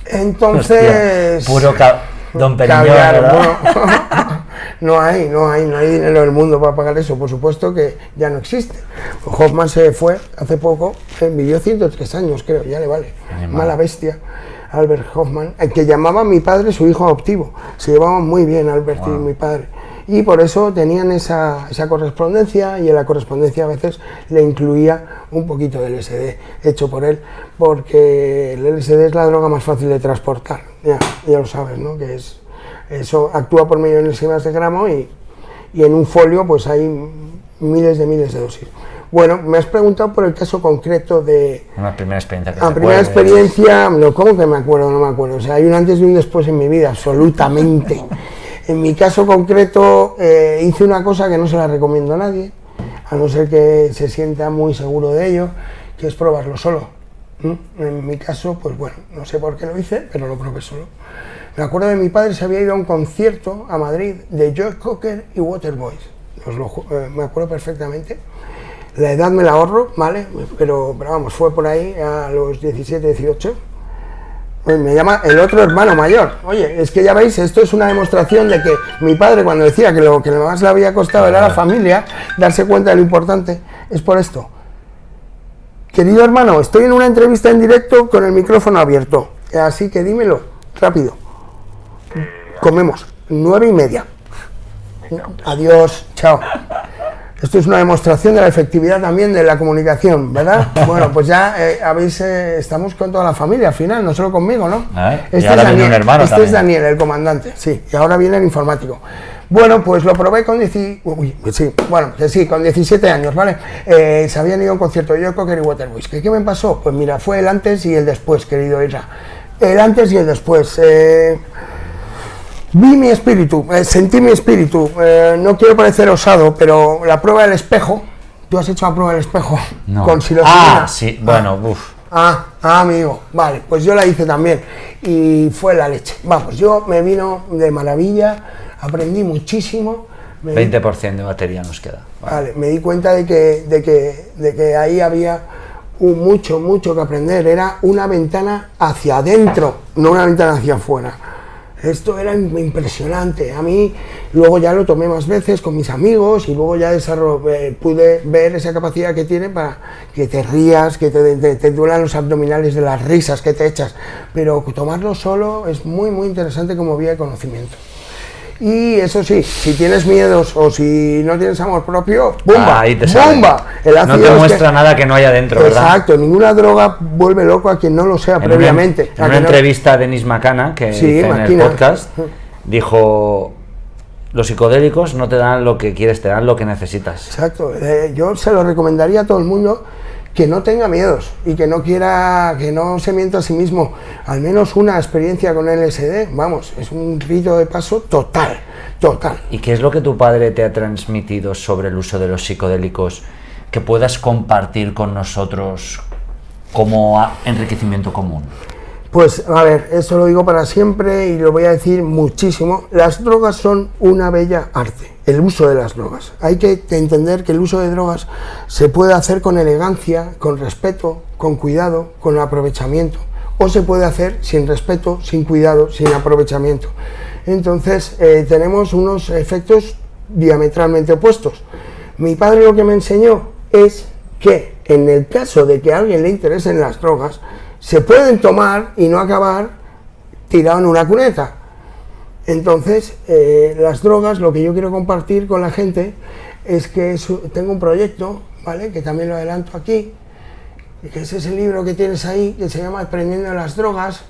Entonces... Hostia, puro Don Periñón, caviar, ¿verdad? No hay dinero del mundo para pagar eso, por supuesto que ya no existe. Hoffman se fue hace poco, vivió 103 años creo, ya le vale. Mala bestia. Albert Hoffman, el que llamaba a mi padre su hijo adoptivo. Se llevaban muy bien Albert y mi padre. Y por eso tenían esa correspondencia, y en la correspondencia a veces le incluía un poquito de LSD hecho por él, porque el LSD es la droga más fácil de transportar. Ya lo sabes, ¿no? Que eso actúa por millonésimas de gramo y y en un folio pues hay miles de dosis. Bueno, me has preguntado por el caso concreto de... Una primera experiencia que La primera experiencia, no, ¿cómo que me acuerdo? No me acuerdo. O sea, hay un antes y un después en mi vida, absolutamente. En mi caso concreto, hice una cosa que no se la recomiendo a nadie, a no ser que se sienta muy seguro de ello, que es probarlo solo. En mi caso, pues bueno, no sé por qué lo hice, pero lo probé solo. Me acuerdo de mi padre, se había ido a un concierto a Madrid de Joe Cocker y Waterboys. Me acuerdo perfectamente. La edad me la ahorro, ¿vale? Pero vamos, fue por ahí a los 17, 18. Pues me llama el otro hermano mayor. Oye, es que ya veis, esto es una demostración de que mi padre, cuando decía que lo que más le había costado era la familia, darse cuenta de lo importante, es por esto. Querido hermano, estoy en una entrevista en directo con el micrófono abierto, así que dímelo, rápido. Comemos, 9:30. Adiós, chao. Esto es una demostración de la efectividad también de la comunicación, ¿verdad? Bueno, pues ya estamos con toda la familia al final, no solo conmigo, ¿no? Y ahora viene un hermano este también. Es Daniel, el comandante, sí, y ahora viene el informático. Bueno, pues lo probé con 17 años, ¿vale? Se habían ido a un concierto de Joe Cocker y Waterboys. ¿Qué me pasó? Pues mira, fue el antes y el después, querido Isra. El antes y el después. Vi mi espíritu, sentí mi espíritu, no quiero parecer osado, pero la prueba del espejo, ¿tú has hecho la prueba del espejo? No. Con psilocibina. Sí, bueno, Amigo, vale, pues yo la hice también y fue la leche. Vamos, yo me vino de maravilla, aprendí muchísimo. 20% de batería nos queda. Vale, me di cuenta de que ahí había mucho que aprender, era una ventana hacia adentro, no una ventana hacia afuera. Esto era impresionante. A mí luego ya lo tomé más veces con mis amigos y luego ya pude ver esa capacidad que tiene para que te rías, que te duelan los abdominales de las risas que te echas. Pero tomarlo solo es muy interesante como vía de conocimiento. Y eso sí, si tienes miedos o si no tienes amor propio, ¡bumba! Ahí te sale. ¡Bumba! No te muestra nada que no haya dentro, ¿verdad? Exacto, ninguna droga vuelve loco a quien no lo sea previamente. En una entrevista a Denis McCann, que hice en el podcast, dijo: los psicodélicos no te dan lo que quieres, te dan lo que necesitas. Exacto, yo se lo recomendaría a todo el mundo que no tenga miedos y que no se mienta a sí mismo. Al menos una experiencia con LSD, vamos, es un rito de paso total. ¿Y qué es lo que tu padre te ha transmitido sobre el uso de los psicodélicos que puedas compartir con nosotros como enriquecimiento común? Pues a ver, eso lo digo para siempre y lo voy a decir muchísimo. Las drogas son una bella arte, el uso de las drogas. Hay que entender que el uso de drogas se puede hacer con elegancia, con respeto, con cuidado, con aprovechamiento. O se puede hacer sin respeto, sin cuidado, sin aprovechamiento. Entonces tenemos unos efectos diametralmente opuestos. Mi padre lo que me enseñó es que en el caso de que a alguien le interesen las drogas, se pueden tomar y no acabar tirado en una cuneta. Entonces, las drogas, lo que yo quiero compartir con la gente es que tengo un proyecto, ¿vale?, que también lo adelanto aquí, que es ese libro que tienes ahí, que se llama Aprendiendo de las drogas.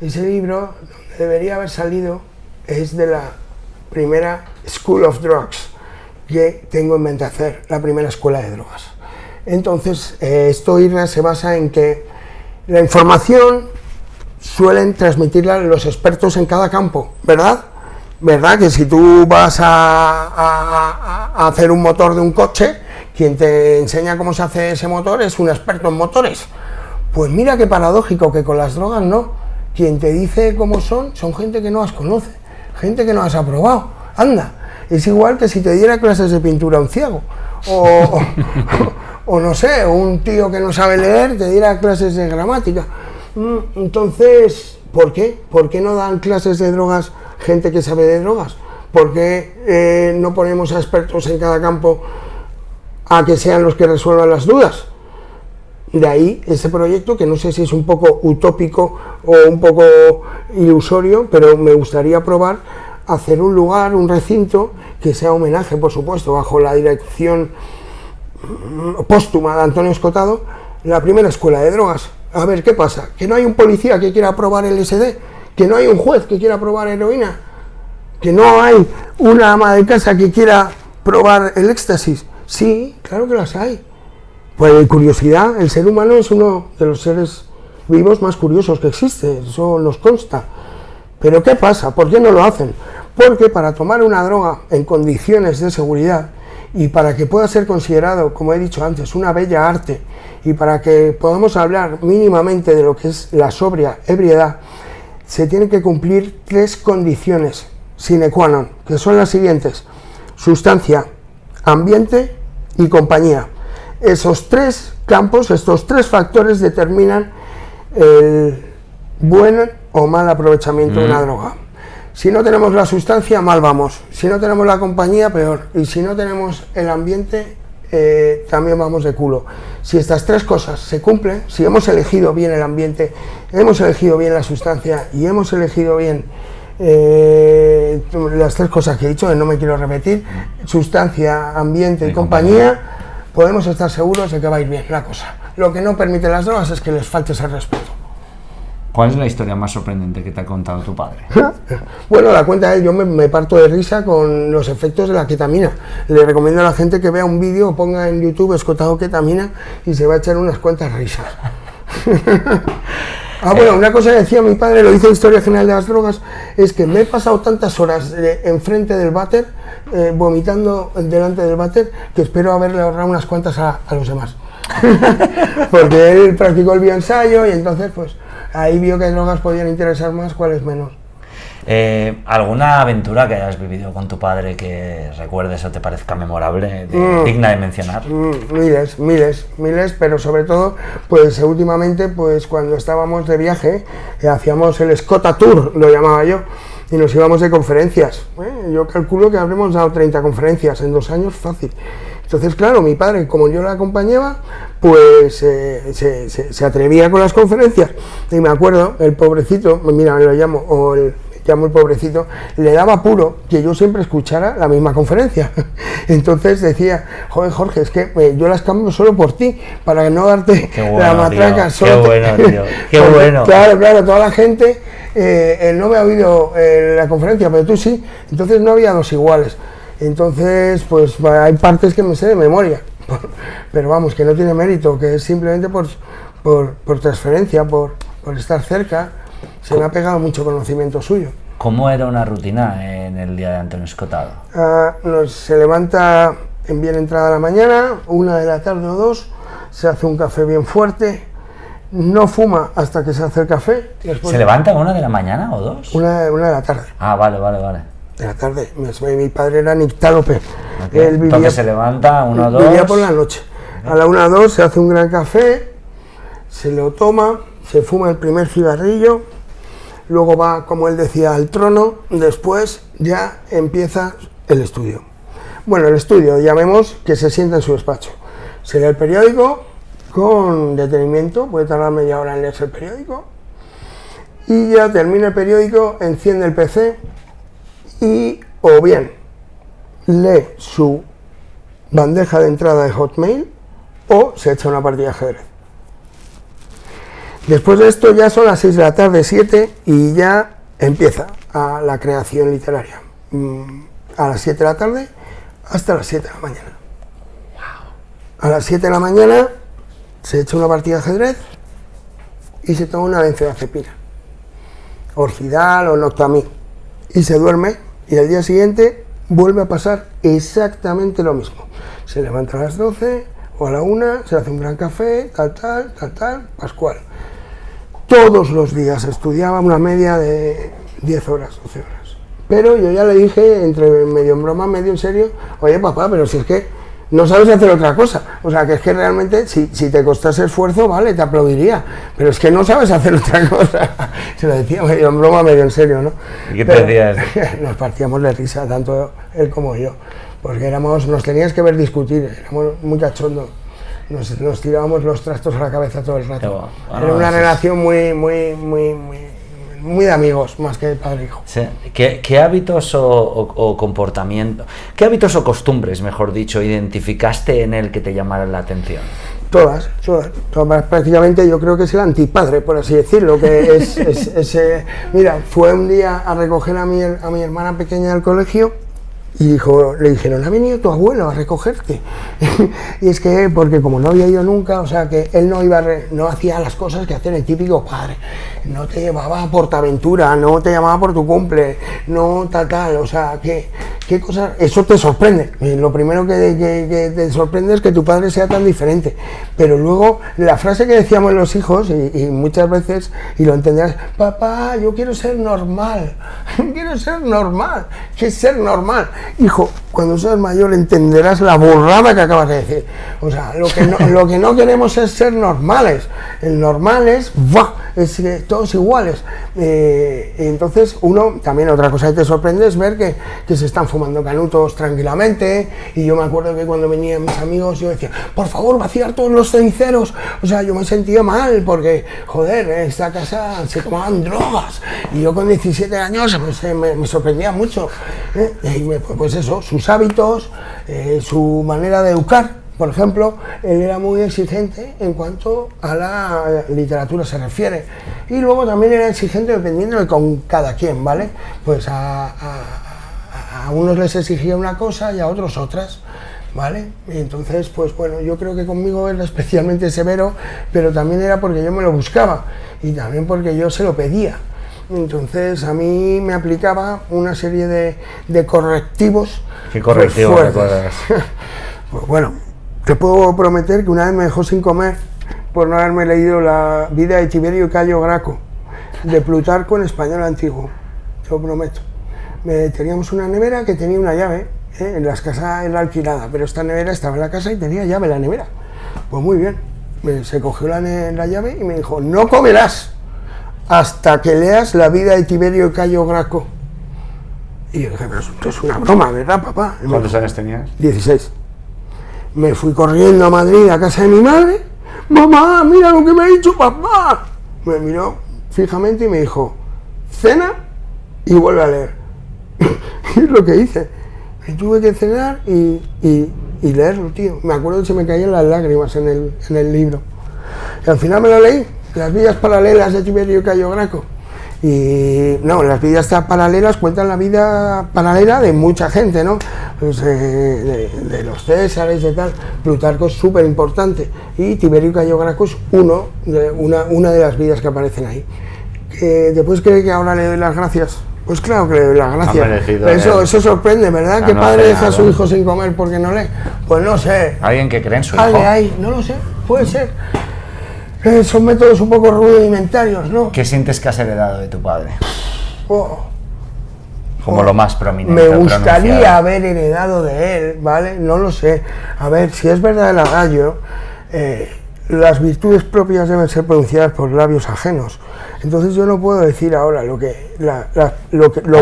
Ese libro, donde debería haber salido, es de la primera School of Drugs que tengo en mente hacer, la primera escuela de drogas. Entonces, esto se basa en que la información suelen transmitirla los expertos en cada campo, ¿verdad? ¿Verdad? Que si tú vas a hacer un motor de un coche, quien te enseña cómo se hace ese motor es un experto en motores. Pues mira qué paradójico que con las drogas no. Quien te dice cómo son gente que no las conoce, gente que no las ha probado. Anda, es igual que si te diera clases de pintura a un ciego. O no sé, un tío que no sabe leer te diera clases de gramática. Entonces, ¿por qué? ¿Por qué no dan clases de drogas gente que sabe de drogas? ¿Por qué no ponemos a expertos en cada campo a que sean los que resuelvan las dudas? De ahí ese proyecto, que no sé si es un poco utópico o un poco ilusorio, pero me gustaría probar hacer un lugar, un recinto, que sea homenaje, por supuesto, bajo la dirección póstuma de Antonio Escotado, la primera escuela de drogas. A ver, ¿qué pasa? ¿Que no hay un policía que quiera probar LSD? ¿Que no hay un juez que quiera probar heroína? ¿Que no hay una ama de casa que quiera probar el éxtasis? Sí, claro que las hay. Pues curiosidad, el ser humano es uno de los seres vivos más curiosos que existe, eso nos consta. Pero ¿qué pasa? ¿Por qué no lo hacen? Porque para tomar una droga en condiciones de seguridad y para que pueda ser considerado, como he dicho antes, una bella arte, y para que podamos hablar mínimamente de lo que es la sobria ebriedad, se tienen que cumplir 3 condiciones sine qua non, que son las siguientes: sustancia, ambiente y compañía. Esos 3 campos, estos 3 factores determinan el buen o mal aprovechamiento de una droga. Si no tenemos la sustancia, mal vamos. Si no tenemos la compañía, peor. Y si no tenemos el ambiente, también vamos de culo. Si estas 3 cosas se cumplen, si hemos elegido bien el ambiente, hemos elegido bien la sustancia y hemos elegido bien las 3 cosas que he dicho, no me quiero repetir, sustancia, ambiente y compañía, podemos estar seguros de que va a ir bien la cosa. Lo que no permite las drogas es que les falte ese respeto. ¿Cuál es la historia más sorprendente que te ha contado tu padre? Bueno, la cuenta él, yo me parto de risa con los efectos de la ketamina. Le recomiendo a la gente que vea un vídeo o ponga en YouTube escotado ketamina y se va a echar unas cuantas risas. Bueno, una cosa que decía mi padre, lo hizo en Historia General de las Drogas, es que me he pasado tantas horas enfrente del váter, vomitando delante del váter, que espero haberle ahorrado unas cuantas a los demás. Porque él practicó el bioensayo y entonces pues ahí vio que drogas podían interesar más, cuáles menos. ¿Alguna aventura que hayas vivido con tu padre que recuerdes o te parezca memorable, digna de mencionar? Miles, pero sobre todo, pues últimamente, pues cuando estábamos de viaje, hacíamos el Escota Tour, lo llamaba yo, y nos íbamos de conferencias. Yo calculo que habremos dado 30 conferencias en 2 años, fácil. Entonces, claro, mi padre, como yo la acompañaba, pues se atrevía con las conferencias. Y me acuerdo, el pobrecito, mira, me lo llamo, el pobrecito, le daba apuro que yo siempre escuchara la misma conferencia. Entonces decía, joder, Jorge, es que yo las cambio solo por ti, para no darte la matraca. Qué bueno, tío, qué bueno. Claro, toda la gente no me ha oído la conferencia, pero tú sí. Entonces no había 2 iguales. Entonces, pues hay partes que me sé de memoria, pero vamos, que no tiene mérito, que es simplemente por transferencia, por estar cerca. Se me ha pegado mucho conocimiento suyo. ¿Cómo era una rutina en el día de Antonio Escotado? Se levanta en bien entrada la mañana, 1 de la tarde o 2, se hace un café bien fuerte, no fuma hasta que se hace el café. ¿Se levanta a 1 de la mañana o 2? 1 de la tarde. Ah, vale. De la tarde. Mi padre era nictálope. Okay. Él vivía, entonces se levanta a 1 o 2. Vivía por la noche. Okay. A la 1 o 2 se hace un gran café, se lo toma, se fuma el primer cigarrillo, luego va, como él decía, al trono, después ya empieza el estudio. Bueno, el estudio, ya vemos que se sienta en su despacho. Se lee el periódico con detenimiento, puede tardar media hora en leerse el periódico, y ya termina el periódico, enciende el PC y o bien lee su bandeja de entrada de Hotmail o se echa una partida de ajedrez. Después de esto ya son las 6 de la tarde, 7, y ya empieza la creación literaria. A las 7 de la tarde hasta las 7 de la mañana. A las 7 de la mañana se echa una partida de ajedrez y se toma una benzodiazepina, Orfidal o Noctamid, y se duerme, y al día siguiente vuelve a pasar exactamente lo mismo. Se levanta a las 12 o a la 1, se hace un gran café, tal, Pascual. Todos los días estudiaba una media de 10 horas, 12 horas. Pero yo ya le dije, entre medio en broma, medio en serio, oye papá, pero si es que no sabes hacer otra cosa. O sea, que es que realmente, si te costase esfuerzo, vale, te aplaudiría. Pero es que no sabes hacer otra cosa. Se lo decía medio en broma, medio en serio, ¿no? ¿Y qué te decías? Nos partíamos de risa, tanto él como yo. Porque nos tenías que ver discutir, éramos muy cachondos. Nos tirábamos los trastos a la cabeza todo el rato. Era una relación muy de amigos, más que de padre e hijo. Sí. ¿Qué hábitos o comportamiento, qué hábitos o costumbres, mejor dicho, identificaste en él que te llamaran la atención? Todas, prácticamente yo creo que es el antipadre, por así decirlo, que mira, fue un día a recoger a mi hermana pequeña del colegio y le dijeron, ha venido tu abuelo a recogerte. Y es que, porque como no había ido nunca, o sea, que él no hacía las cosas que hacía el típico padre, no te llevaba a Portaventura, no te llamaba por tu cumple, no tal, o sea, ¿qué cosas? Eso te sorprende. Lo primero que te sorprende es que tu padre sea tan diferente. Pero luego, la frase que decíamos los hijos, y muchas veces, y lo entenderás, papá, yo quiero ser normal, quiero ser normal. ¿Qué es ser normal? Hijo, cuando seas mayor entenderás la burrada que acabas de decir. O sea, lo que no queremos es ser normales. El normal es que todos iguales. Entonces, también otra cosa que te sorprende es ver que se están fumando canutos tranquilamente. Y yo me acuerdo que cuando venían mis amigos yo decía, por favor, vaciar todos los ceniceros. O sea, yo me sentía mal porque, joder, en esta casa se tomaban drogas. Y yo con 17 años pues, me sorprendía mucho. Pues eso, sus hábitos, su manera de educar. Por ejemplo, él era muy exigente en cuanto a la literatura se refiere. Y luego también era exigente dependiendo de con cada quien, ¿vale? Pues a unos les exigía una cosa y a otros otras, ¿vale? Y entonces, pues bueno, yo creo que conmigo era especialmente severo, pero también era porque yo me lo buscaba y también porque yo se lo pedía. Entonces a mí me aplicaba una serie de correctivos. ¿Qué correctivos recuerdas? Pues bueno, te puedo prometer que una vez me dejó sin comer por no haberme leído la vida de Tiberio Cayo Graco, de Plutarco en español antiguo, te lo prometo. Teníamos una nevera que tenía una llave, en las casas era alquilada, pero esta nevera estaba en la casa y tenía llave la nevera. Pues muy bien, se cogió la llave y me dijo, no comerás hasta que leas la vida de Tiberio Cayo Graco. Y yo dije, pero esto es una broma, ¿verdad, papá? ¿Cuántos años tenías? 16. Me fui corriendo a Madrid, a casa de mi madre. Mamá, mira lo que me ha dicho papá. Me miró fijamente y me dijo, cena y vuelve a leer. Y es lo que hice. Me tuve que cenar y leerlo, tío. Me acuerdo que se me caían las lágrimas en el libro. Y al final me lo leí, Las vidas paralelas de Tiberio Cayo Graco. Y no, las vidas paralelas cuentan la vida paralela de mucha gente, ¿no? Pues, de los Césares y tal. Plutarco es súper importante y Tiberio Cayo Graco es una de las vidas que aparecen ahí. Después cree que ahora le doy las gracias. Pues claro que le doy las gracias. Eso sorprende, ¿verdad? ¿Qué padre deja a su hijo sin comer porque no lee? Pues no sé. ¿Alguien que cree en su hijo? No lo sé, puede ser. Son métodos un poco rudimentarios, ¿no? ¿Qué sientes que has heredado de tu padre? Como lo más prominente. Me gustaría haber heredado de él, ¿vale? No lo sé. A ver, si es verdad el adagio, las virtudes propias deben ser pronunciadas por labios ajenos. Entonces yo no puedo decir ahora lo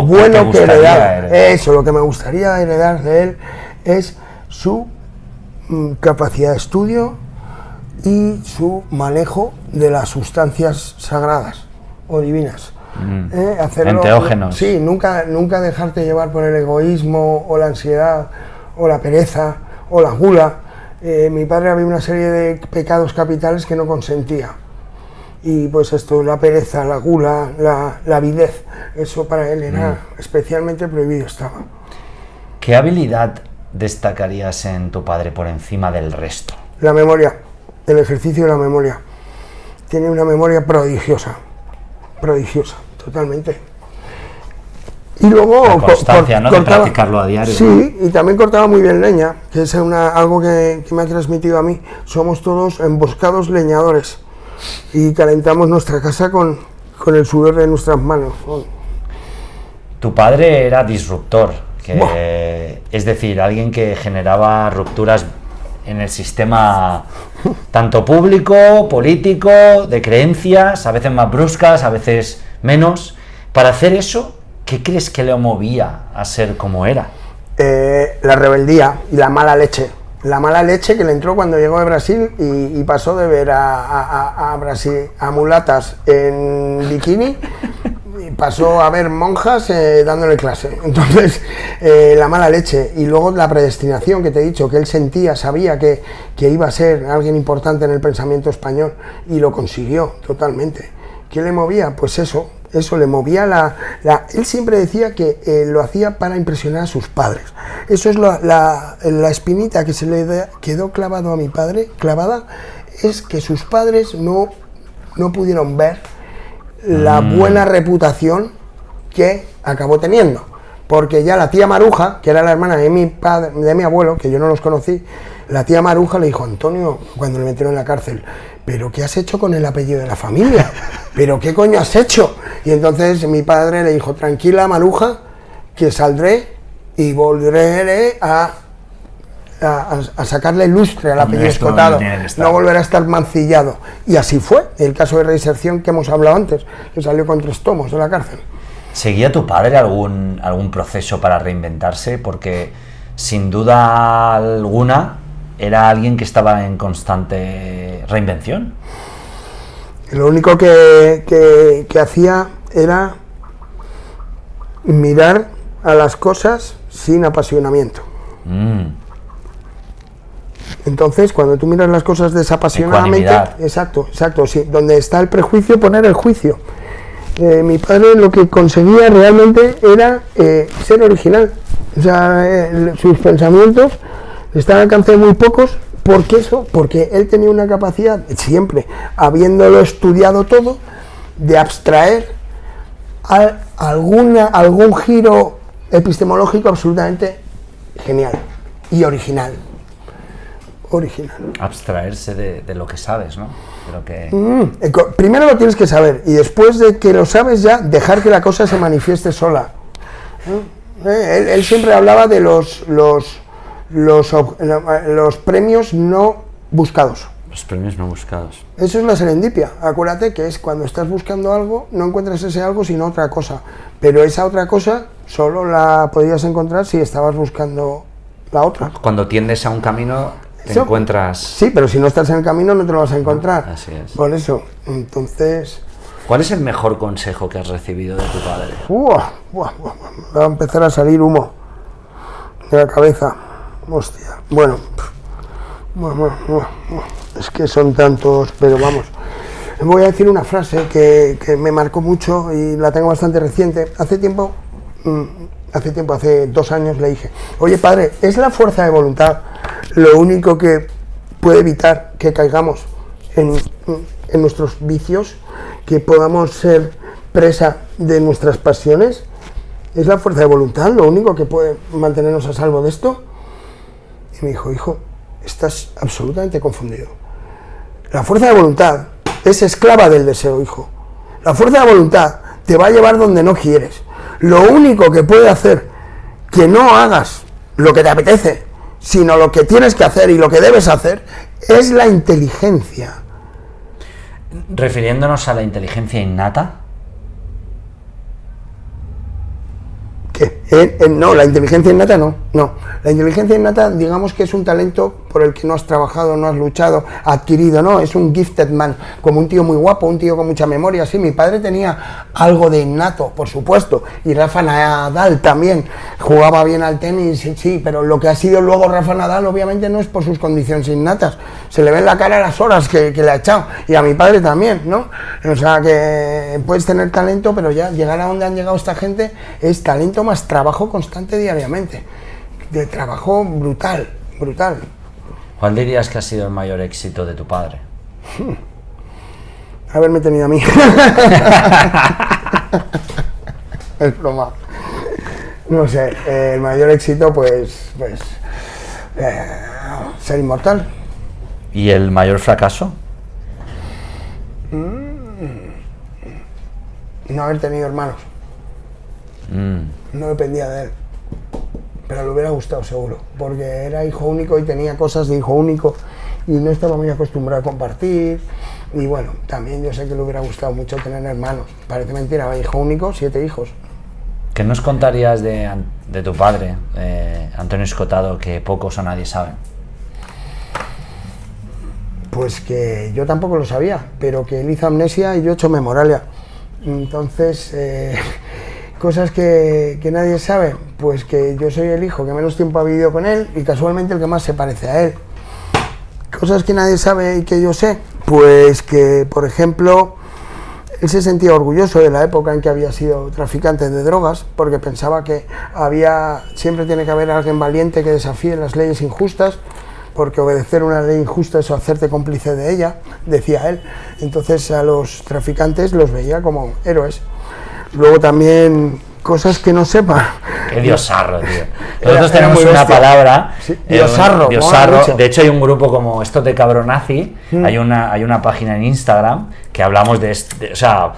bueno que heredar. Eso, lo que me gustaría heredar de él es su capacidad de estudio y su manejo de las sustancias sagradas o divinas. Enteógenos. Sí, nunca dejarte llevar por el egoísmo o la ansiedad o la pereza o la gula. Mi padre había una serie de pecados capitales que no consentía. Y pues esto, la pereza, la gula, la avidez, eso para él era especialmente prohibido estaba. ¿Qué habilidad destacarías en tu padre por encima del resto? La memoria. El ejercicio de la memoria. Tiene una memoria prodigiosa, totalmente. Y luego la constancia, ¿no? De practicarlo a diario. Sí, y también cortaba muy bien leña, que es algo que me ha transmitido a mí. Somos todos emboscados leñadores y calentamos nuestra casa con el sudor de nuestras manos. Tu padre era disruptor, es decir, alguien que generaba rupturas en el sistema tanto público, político, de creencias, a veces más bruscas, a veces menos. Para hacer eso, ¿qué crees que le movía a ser como era? La rebeldía y la mala leche. La mala leche que le entró cuando llegó de Brasil y pasó de ver a Brasil a mulatas en bikini pasó a ver monjas dándole clase. Entonces, la mala leche. Y luego la predestinación que te he dicho, que él sentía, sabía que iba a ser alguien importante en el pensamiento español, y lo consiguió totalmente. ¿Qué le movía? Pues eso le movía él siempre decía que lo hacía para impresionar a sus padres. Eso es la espinita que se le quedó clavado a mi padre, clavada, es que sus padres no pudieron ver la buena reputación que acabó teniendo, porque ya la tía Maruja, que era la hermana de mi abuelo, que yo no los conocí, la tía Maruja le dijo: Antonio, cuando le metieron en la cárcel, ¿pero qué has hecho con el apellido de la familia? ¿Pero qué coño has hecho? Y entonces mi padre le dijo: tranquila, Maruja, que saldré y volveré a sacarle lustre al apellido Escotado, no volverá a estar mancillado. Y así fue el caso de reinserción que hemos hablado antes, que salió con 3 tomos de la cárcel. ¿Seguía tu padre algún proceso para reinventarse? Porque sin duda alguna era alguien que estaba en constante reinvención. Lo único que hacía era mirar a las cosas sin apasionamiento. Entonces, cuando tú miras las cosas desapasionadamente, exacto, sí, donde está el prejuicio, poner el juicio. Mi padre lo que conseguía realmente era ser original. O sea, sus pensamientos están al alcance de muy pocos. ¿Por qué eso? Porque él tenía una capacidad, siempre, habiéndolo estudiado todo, de abstraer algún giro epistemológico absolutamente genial y original. Abstraerse de lo que sabes, ¿no? De lo que... Primero lo tienes que saber, y después de que lo sabes ya, dejar que la cosa se manifieste sola. Él siempre hablaba de los premios no buscados. Los premios no buscados. Eso es la serendipia. Acuérdate que es cuando estás buscando algo, no encuentras ese algo sino otra cosa. Pero esa otra cosa solo la podías encontrar si estabas buscando la otra. Cuando tiendes a un camino, te encuentras... Sí, pero si no estás en el camino no te lo vas a encontrar. Así es. Por eso, entonces... ¿Cuál es el mejor consejo que has recibido de tu padre? Va a empezar a salir humo de la cabeza. Hostia, bueno, es que son tantos, pero vamos. Voy a decir una frase que me marcó mucho y la tengo bastante reciente. Hace 2 años le dije: oye padre, ¿es la fuerza de voluntad lo único que puede evitar que caigamos en nuestros vicios, que podamos ser presa de nuestras pasiones? ¿Es la fuerza de voluntad lo único que puede mantenernos a salvo de esto? Y me dijo: hijo, estás absolutamente confundido. La fuerza de voluntad es esclava del deseo, hijo. La fuerza de voluntad te va a llevar donde no quieres. Lo único que puede hacer que no hagas lo que te apetece, sino lo que tienes que hacer y lo que debes hacer, es la inteligencia. Refiriéndonos a la inteligencia innata. ¿Qué? No, la inteligencia innata no. La inteligencia innata, digamos que es un talento por el que no has trabajado, no has luchado, adquirido, no, es un gifted man, como un tío muy guapo, un tío con mucha memoria. Sí, mi padre tenía algo de innato, por supuesto, y Rafa Nadal también jugaba bien al tenis, sí, pero lo que ha sido luego Rafa Nadal obviamente no es por sus condiciones innatas, se le ve en la cara las horas que le ha echado, y a mi padre también, ¿no? O sea que puedes tener talento, pero ya llegar a donde han llegado esta gente es talento más trabajo constante diariamente, de trabajo brutal. ¿Cuál dirías que ha sido el mayor éxito de tu padre? Haberme tenido a mí. Es broma. No sé, el mayor éxito pues ser inmortal. ¿Y el mayor fracaso? No haber tenido hermanos. No dependía de él, pero le hubiera gustado seguro, porque era hijo único y tenía cosas de hijo único y no estaba muy acostumbrado a compartir. Y bueno, también yo sé que le hubiera gustado mucho tener hermanos. Parece mentira, hijo único, 7 hijos. ¿Qué nos contarías de tu padre, Antonio Escotado, que pocos o nadie saben? Pues que yo tampoco lo sabía, pero que él hizo amnesia y yo he hecho memoralia. Entonces, cosas que nadie sabe, pues que yo soy el hijo que menos tiempo ha vivido con él y casualmente el que más se parece a él. Cosas que nadie sabe y que yo sé, pues que, por ejemplo, él se sentía orgulloso de la época en que había sido traficante de drogas, porque pensaba que siempre tiene que haber alguien valiente que desafíe las leyes injustas, porque obedecer una ley injusta es hacerte cómplice de ella, decía él. Entonces a los traficantes los veía como héroes. Luego también cosas que no sepa. Qué diosarro, tío. Nosotros tenemos muy una bestia. palabra, Sí, diosarro, diosarro. De hecho hay un grupo como Estos de Cabronazi, hay una página en Instagram que hablamos o sea,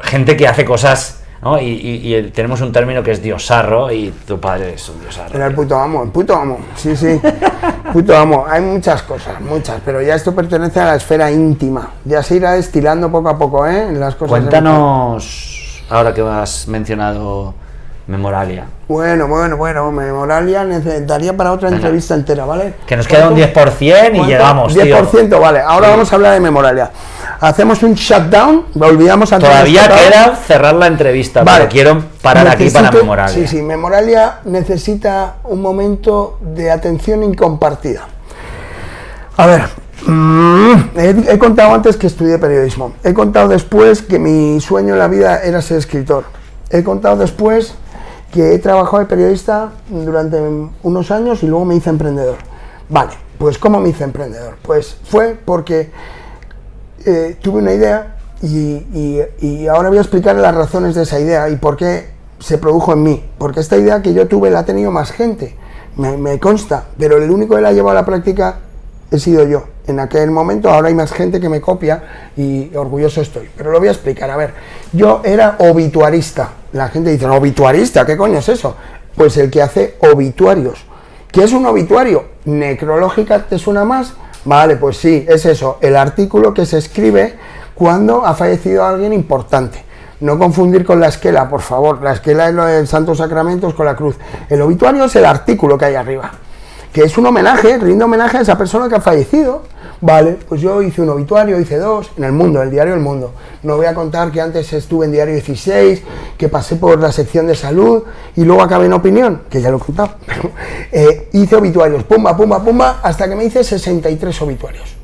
gente que hace cosas, ¿no? Y tenemos un término que es diosarro y tu padre es un diosarro. Era el puto amo, sí, puto amo. Hay muchas cosas, pero ya esto pertenece a la esfera íntima. Ya se irá destilando poco a poco, las cosas. Cuéntanos, ahora que has mencionado Memoralia. Bueno, Memoralia daría para otra entrevista entera, ¿vale? Que nos queda un 10% y llegamos, 10%, tío. vale. Ahora vamos a hablar de Memoralia. Hacemos un shutdown, olvidamos antes. Todavía queda cerrar la entrevista, vale, pero quiero parar aquí para Memoralia. Sí, Memoralia necesita un momento de atención incompartida. A ver, he contado antes que estudié periodismo. He contado después que mi sueño en la vida era ser escritor. He contado después que he trabajado de periodista durante unos años y luego me hice emprendedor. Vale, pues ¿cómo me hice emprendedor? Pues fue porque tuve una idea y ahora voy a explicar las razones de esa idea y por qué se produjo en mí. Porque esta idea que yo tuve la ha tenido más gente, me consta, pero el único que la ha llevado a la práctica he sido yo. En aquel momento, ahora hay más gente que me copia y orgulloso estoy. Pero lo voy a explicar. A ver, yo era obituarista. La gente dice, ¿obituarista? ¿Qué coño es eso? Pues el que hace obituarios. ¿Qué es un obituario? ¿Necrológica te suena más? Vale, pues sí, es eso. El artículo que se escribe cuando ha fallecido alguien importante. No confundir con la esquela, por favor. La esquela es lo del Santos Sacramentos con la cruz. El obituario es el artículo que hay arriba, que es un homenaje, rinde homenaje a esa persona que ha fallecido. Vale, pues yo hice un obituario, hice dos, en El Mundo, el diario El Mundo. No voy a contar que antes estuve en Diario 16, que pasé por la sección de salud y luego acabé en Opinión, que ya lo he contado. Hice obituarios, pumba, hasta que me hice 63 obituarios.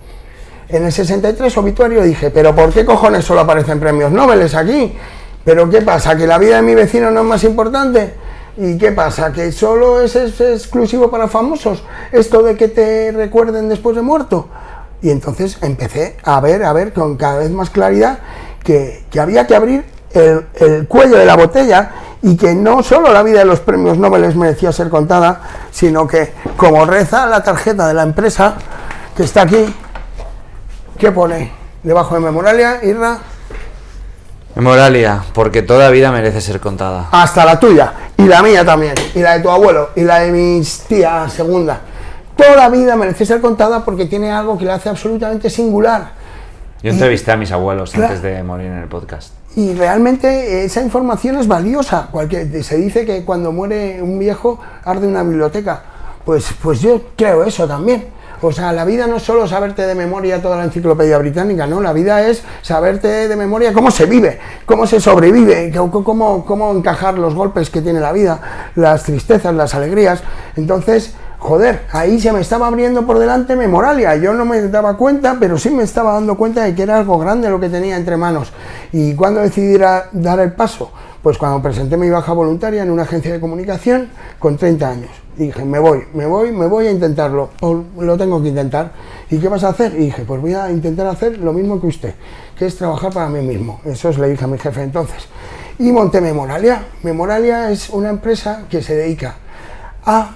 En el 63 obituario dije, ¿pero por qué cojones solo aparecen premios Nobel aquí? ¿Pero qué pasa? ¿Que la vida de mi vecino no es más importante? ¿Y qué pasa? ¿Que solo es exclusivo para famosos? ¿Esto de que te recuerden después de muerto? Y entonces empecé a ver con cada vez más claridad que había que abrir el cuello de la botella y que no solo la vida de los premios Nobel merecía ser contada, sino que, como reza la tarjeta de la empresa que está aquí, ¿qué pone debajo de Memoralia, Irra? Memoralia, porque toda vida merece ser contada. Hasta la tuya, y la mía también, y la de tu abuelo, y la de mis tías segunda. Toda vida merece ser contada porque tiene algo que la hace absolutamente singular. Yo entrevisté a mis abuelos antes de morir en el podcast. Y realmente esa información es valiosa. Se dice que cuando muere un viejo arde una biblioteca. Pues yo creo eso también. O sea, la vida no es solo saberte de memoria toda la enciclopedia británica, ¿no? La vida es saberte de memoria cómo se vive, cómo se sobrevive, cómo encajar los golpes que tiene la vida, las tristezas, las alegrías. Entonces, joder, ahí se me estaba abriendo por delante Memoralia. Yo no me daba cuenta, pero sí me estaba dando cuenta de que era algo grande lo que tenía entre manos. ¿Y cuándo decidí dar el paso? Pues cuando presenté mi baja voluntaria en una agencia de comunicación con 30 años. Y dije, me voy a intentarlo, lo tengo que intentar. ¿Y qué vas a hacer? Y dije, pues voy a intentar hacer lo mismo que usted, que es trabajar para mí mismo. Eso le dije a mi jefe entonces. Y monté Memoralia. Memoralia es una empresa que se dedica a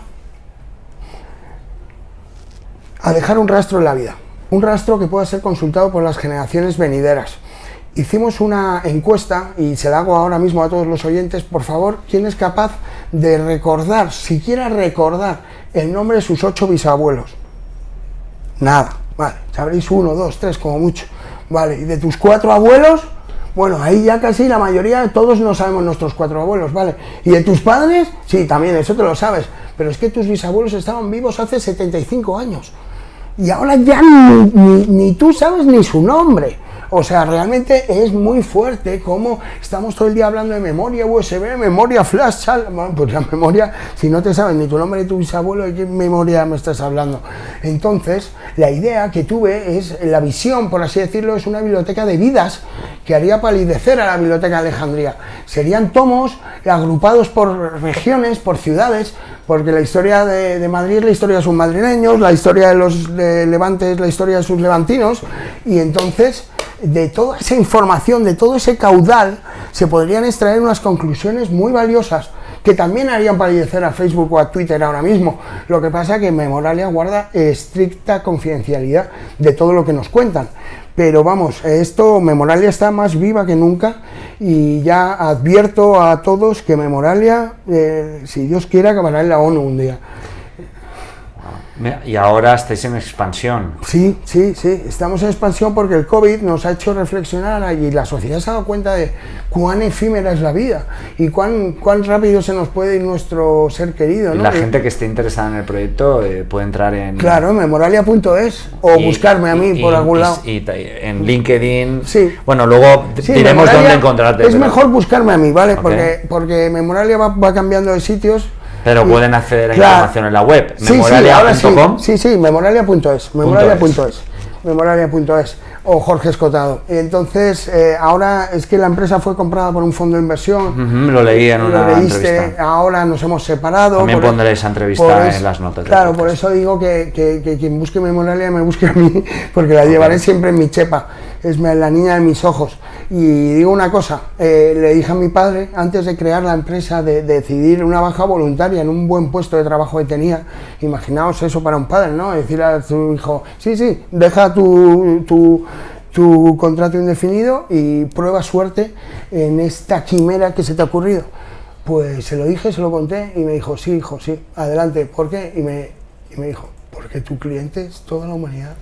dejar un rastro en la vida. Un rastro que pueda ser consultado por las generaciones venideras. Hicimos una encuesta y se la hago ahora mismo a todos los oyentes. Por favor, ¿quién es capaz de recordar, siquiera recordar, el nombre de sus 8 bisabuelos? Nada, vale, sabréis 1, 2, 3 como mucho. Vale, y de tus 4 abuelos, bueno, ahí ya casi la mayoría, todos no sabemos nuestros 4 abuelos, ¿vale? ¿Y de tus padres? Sí, también, eso te lo sabes. Pero es que tus bisabuelos estaban vivos hace 75 años. Y ahora ya ni tú sabes ni su nombre. O sea, realmente es muy fuerte como estamos todo el día hablando de memoria USB, memoria flash, bueno, pues la memoria, si no te sabes ni tu nombre ni tu bisabuelo, ¿de qué memoria me estás hablando? Entonces, la idea que tuve es, la visión, por así decirlo, es una biblioteca de vidas que haría palidecer a la Biblioteca de Alejandría. Serían tomos agrupados por regiones, por ciudades, porque la historia de Madrid es la historia de sus madrileños, la historia de los de Levante es la historia de sus levantinos, y entonces de toda esa información, de todo ese caudal, se podrían extraer unas conclusiones muy valiosas que también harían palidecer a Facebook o a Twitter ahora mismo. Lo que pasa es que Memoralia guarda estricta confidencialidad de todo lo que nos cuentan. Pero vamos, Memoralia está más viva que nunca, y ya advierto a todos que Memoralia, si Dios quiere, acabará en la ONU un día. Y ahora estáis en expansión. Sí, estamos en expansión porque el COVID nos ha hecho reflexionar y la sociedad se ha dado cuenta de cuán efímera es la vida y cuán rápido se nos puede ir nuestro ser querido, ¿no? Y la gente que esté interesada en el proyecto puede entrar en... Claro, memoralia.es o buscarme a mí por algún lado. Y en LinkedIn... Sí. Bueno, luego diremos dónde encontrarte. Es mejor buscarme a mí, ¿vale? Okay. Porque Memoralia va cambiando de sitios. Pero pueden acceder a información en la web, memoralia.com. Sí, memoralia.es, memoralia.es o Jorge Escotado. Entonces, ahora es que la empresa fue comprada por un fondo de inversión. Lo leí en una entrevista. Ahora nos hemos separado. También pondré esa entrevista en las notas. Claro, por eso digo que quien busque Memoralia me busque a mí, porque la llevaré siempre en mi chepa. Es la niña de mis ojos. Y digo una cosa, le dije a mi padre, antes de crear la empresa, de decidir una baja voluntaria en un buen puesto de trabajo que tenía. Imaginaos eso para un padre, ¿no? Decir a su hijo, sí, deja tu contrato indefinido y prueba suerte en esta quimera que se te ha ocurrido. Pues se lo dije, se lo conté y me dijo, sí, hijo, sí, adelante. ¿Por qué? Y me dijo, porque tu cliente es toda la humanidad.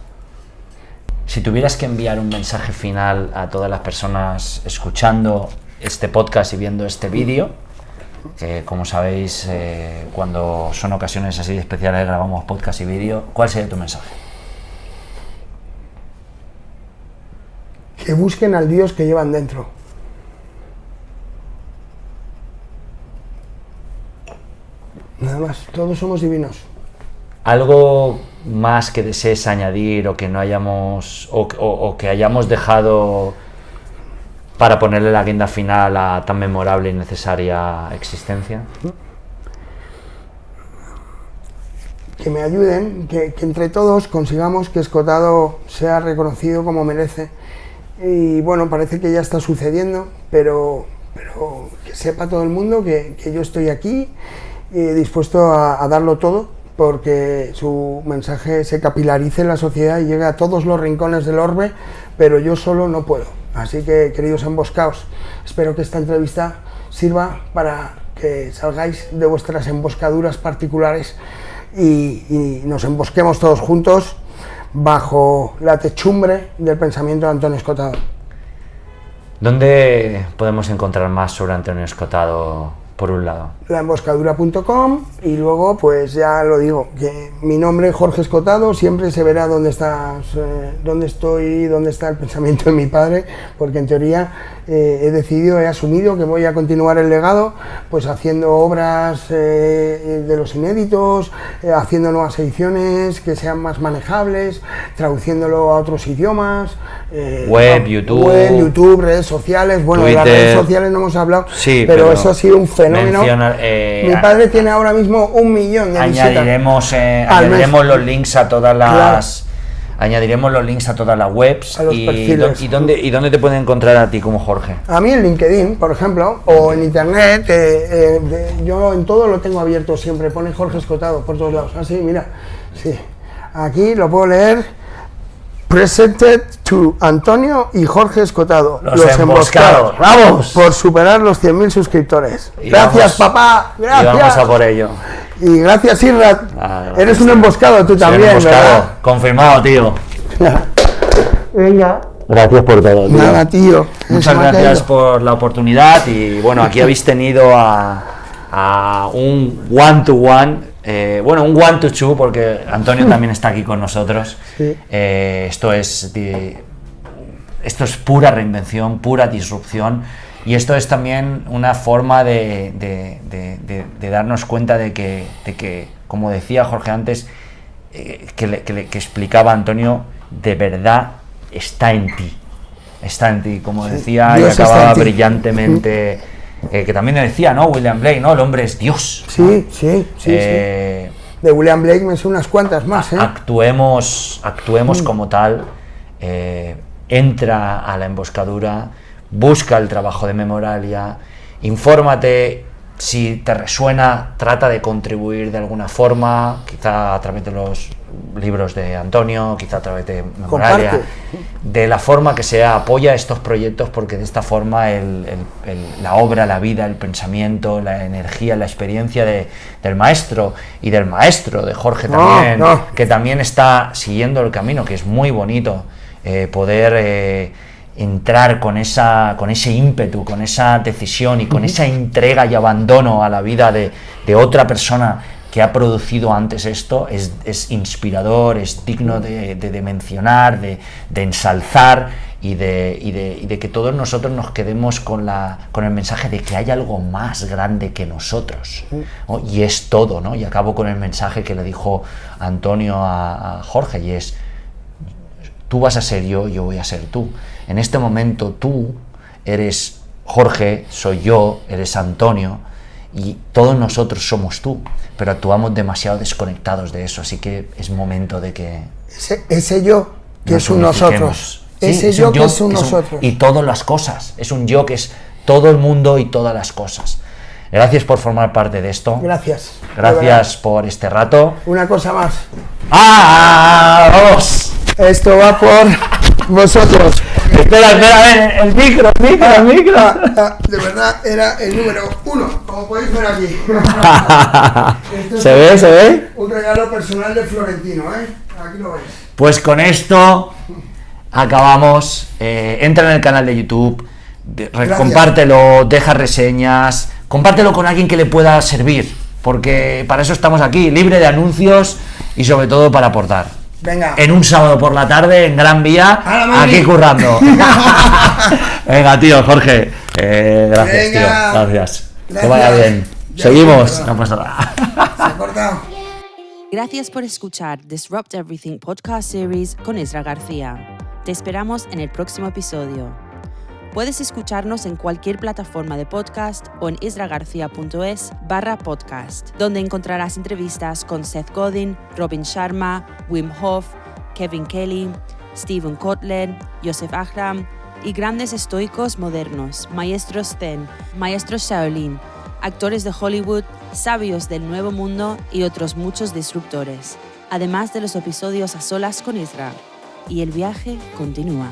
Si tuvieras que enviar un mensaje final a todas las personas escuchando este podcast y viendo este vídeo, que como sabéis, cuando son ocasiones así especiales grabamos podcast y vídeo, ¿cuál sería tu mensaje? Que busquen al Dios que llevan dentro. Nada más, todos somos divinos. ¿Algo más que desees añadir o que no hayamos o que hayamos dejado para ponerle la guinda final a tan memorable y necesaria existencia? Que me ayuden, que entre todos consigamos que Escotado sea reconocido como merece. Y bueno, parece que ya está sucediendo, pero que sepa todo el mundo que yo estoy aquí dispuesto a darlo todo, porque su mensaje se capilarice en la sociedad y llegue a todos los rincones del orbe, pero yo solo no puedo. Así que, queridos emboscados, espero que esta entrevista sirva para que salgáis de vuestras emboscaduras particulares y nos embosquemos todos juntos bajo la techumbre del pensamiento de Antonio Escotado. ¿Dónde podemos encontrar más sobre Antonio Escotado, por un lado? Laemboscadura.com, y luego, pues ya lo digo, que mi nombre es Jorge Escotado, siempre se verá dónde está el pensamiento de mi padre, porque en teoría he asumido que voy a continuar el legado, pues haciendo obras de los inéditos, haciendo nuevas ediciones que sean más manejables, traduciéndolo a otros idiomas, web, YouTube, redes sociales. Bueno, Twitter. De las redes sociales no hemos hablado, sí, pero eso ha sido un fenómeno. Mi padre tiene ahora mismo 1 millón de visitas. Añadiremos los links a todas las... Claro. Añadiremos los links a todas las webs. A los perfiles. ¿Y dónde te pueden encontrar a ti como Jorge? A mí en LinkedIn, por ejemplo, o en internet. Yo en todo lo tengo abierto siempre. Pone Jorge Escotado por todos lados. Así, mira. Sí. Aquí lo puedo leer. Presented to Antonio y Jorge Escotado, los emboscados. ¡Vamos! Por superar los 100.000 suscriptores. Gracias, papá. Gracias. Y vamos a por ello. Y gracias, Irrat. Eres un emboscado tú también, emboscado. ¿Verdad? Confirmado, tío. Venga. Gracias por todo, tío. Nada, tío. Muchas gracias por la oportunidad. Y bueno, aquí habéis tenido a un one-to-one. Un 1-to-2, porque Antonio también está aquí con nosotros. Sí. Esto es esto es pura reinvención, pura disrupción, y esto es también una forma de darnos cuenta de que, como decía Jorge antes, que explicaba Antonio, de verdad está en ti. Está en ti, como decía, Dios y acababa está en ti. brillantemente, que también decía, ¿no? William Blake, ¿no? El hombre es Dios. Sí. De William Blake me sé unas cuantas más, ¿eh? Actuemos como tal, entra a la emboscadura, busca el trabajo de Memoralia, infórmate, si te resuena, trata de contribuir de alguna forma, quizá a través de los libros de Antonio, quizá a través de Memoralia, Comparte. de la forma que sea, apoya estos proyectos, porque de esta forma la obra, la vida, el pensamiento, la energía, la experiencia del maestro y del maestro, de Jorge también, que también está siguiendo el camino, que es muy bonito poder entrar con ese ímpetu, con esa decisión y con esa entrega y abandono a la vida de otra persona que ha producido antes esto, es inspirador, es digno de mencionar, de ensalzar y de que todos nosotros nos quedemos con el mensaje de que hay algo más grande que nosotros, ¿no? Y es todo, ¿no? Y acabo con el mensaje que le dijo Antonio a Jorge, y es: tú vas a ser yo voy a ser tú. En este momento tú eres Jorge, soy yo, eres Antonio, y todos nosotros somos tú, pero actuamos demasiado desconectados de eso, así que es momento de que... Ese yo que es un nosotros. Sí, Ese yo que es un nosotros. Y todas las cosas, es un yo que es todo el mundo y todas las cosas. Gracias por formar parte de esto. Gracias. Gracias por este rato. Una cosa más. ¡Vamos! Esto va por vosotros. Espera, el micro. De verdad era el número 1, como podéis ver aquí. Esto es ¿Se ve? un regalo personal de Florentino, ¿eh? Aquí lo veis. Pues con esto acabamos. Entra en el canal de YouTube, compártelo, deja reseñas, compártelo con alguien que le pueda servir, porque para eso estamos aquí, libre de anuncios y sobre todo para aportar. Venga. En un sábado por la tarde, en Gran Vía, aquí currando. Venga, tío, Jorge. Gracias, Venga. tío. Gracias. Que Gracias. vaya bien. Ya Seguimos. está. No pasa nada. Se ha cortado. Gracias por escuchar Disrupt Everything Podcast Series con Isra García. Te esperamos en el próximo episodio. Puedes escucharnos en cualquier plataforma de podcast o en isragarcia.es/podcast, donde encontrarás entrevistas con Seth Godin, Robin Sharma, Wim Hof, Kevin Kelly, Stephen Kotler, Yosef Ahram y grandes estoicos modernos, maestros Zen, maestros Shaolin, actores de Hollywood, sabios del Nuevo Mundo y otros muchos disruptores, además de los episodios a solas con Isra. Y el viaje continúa.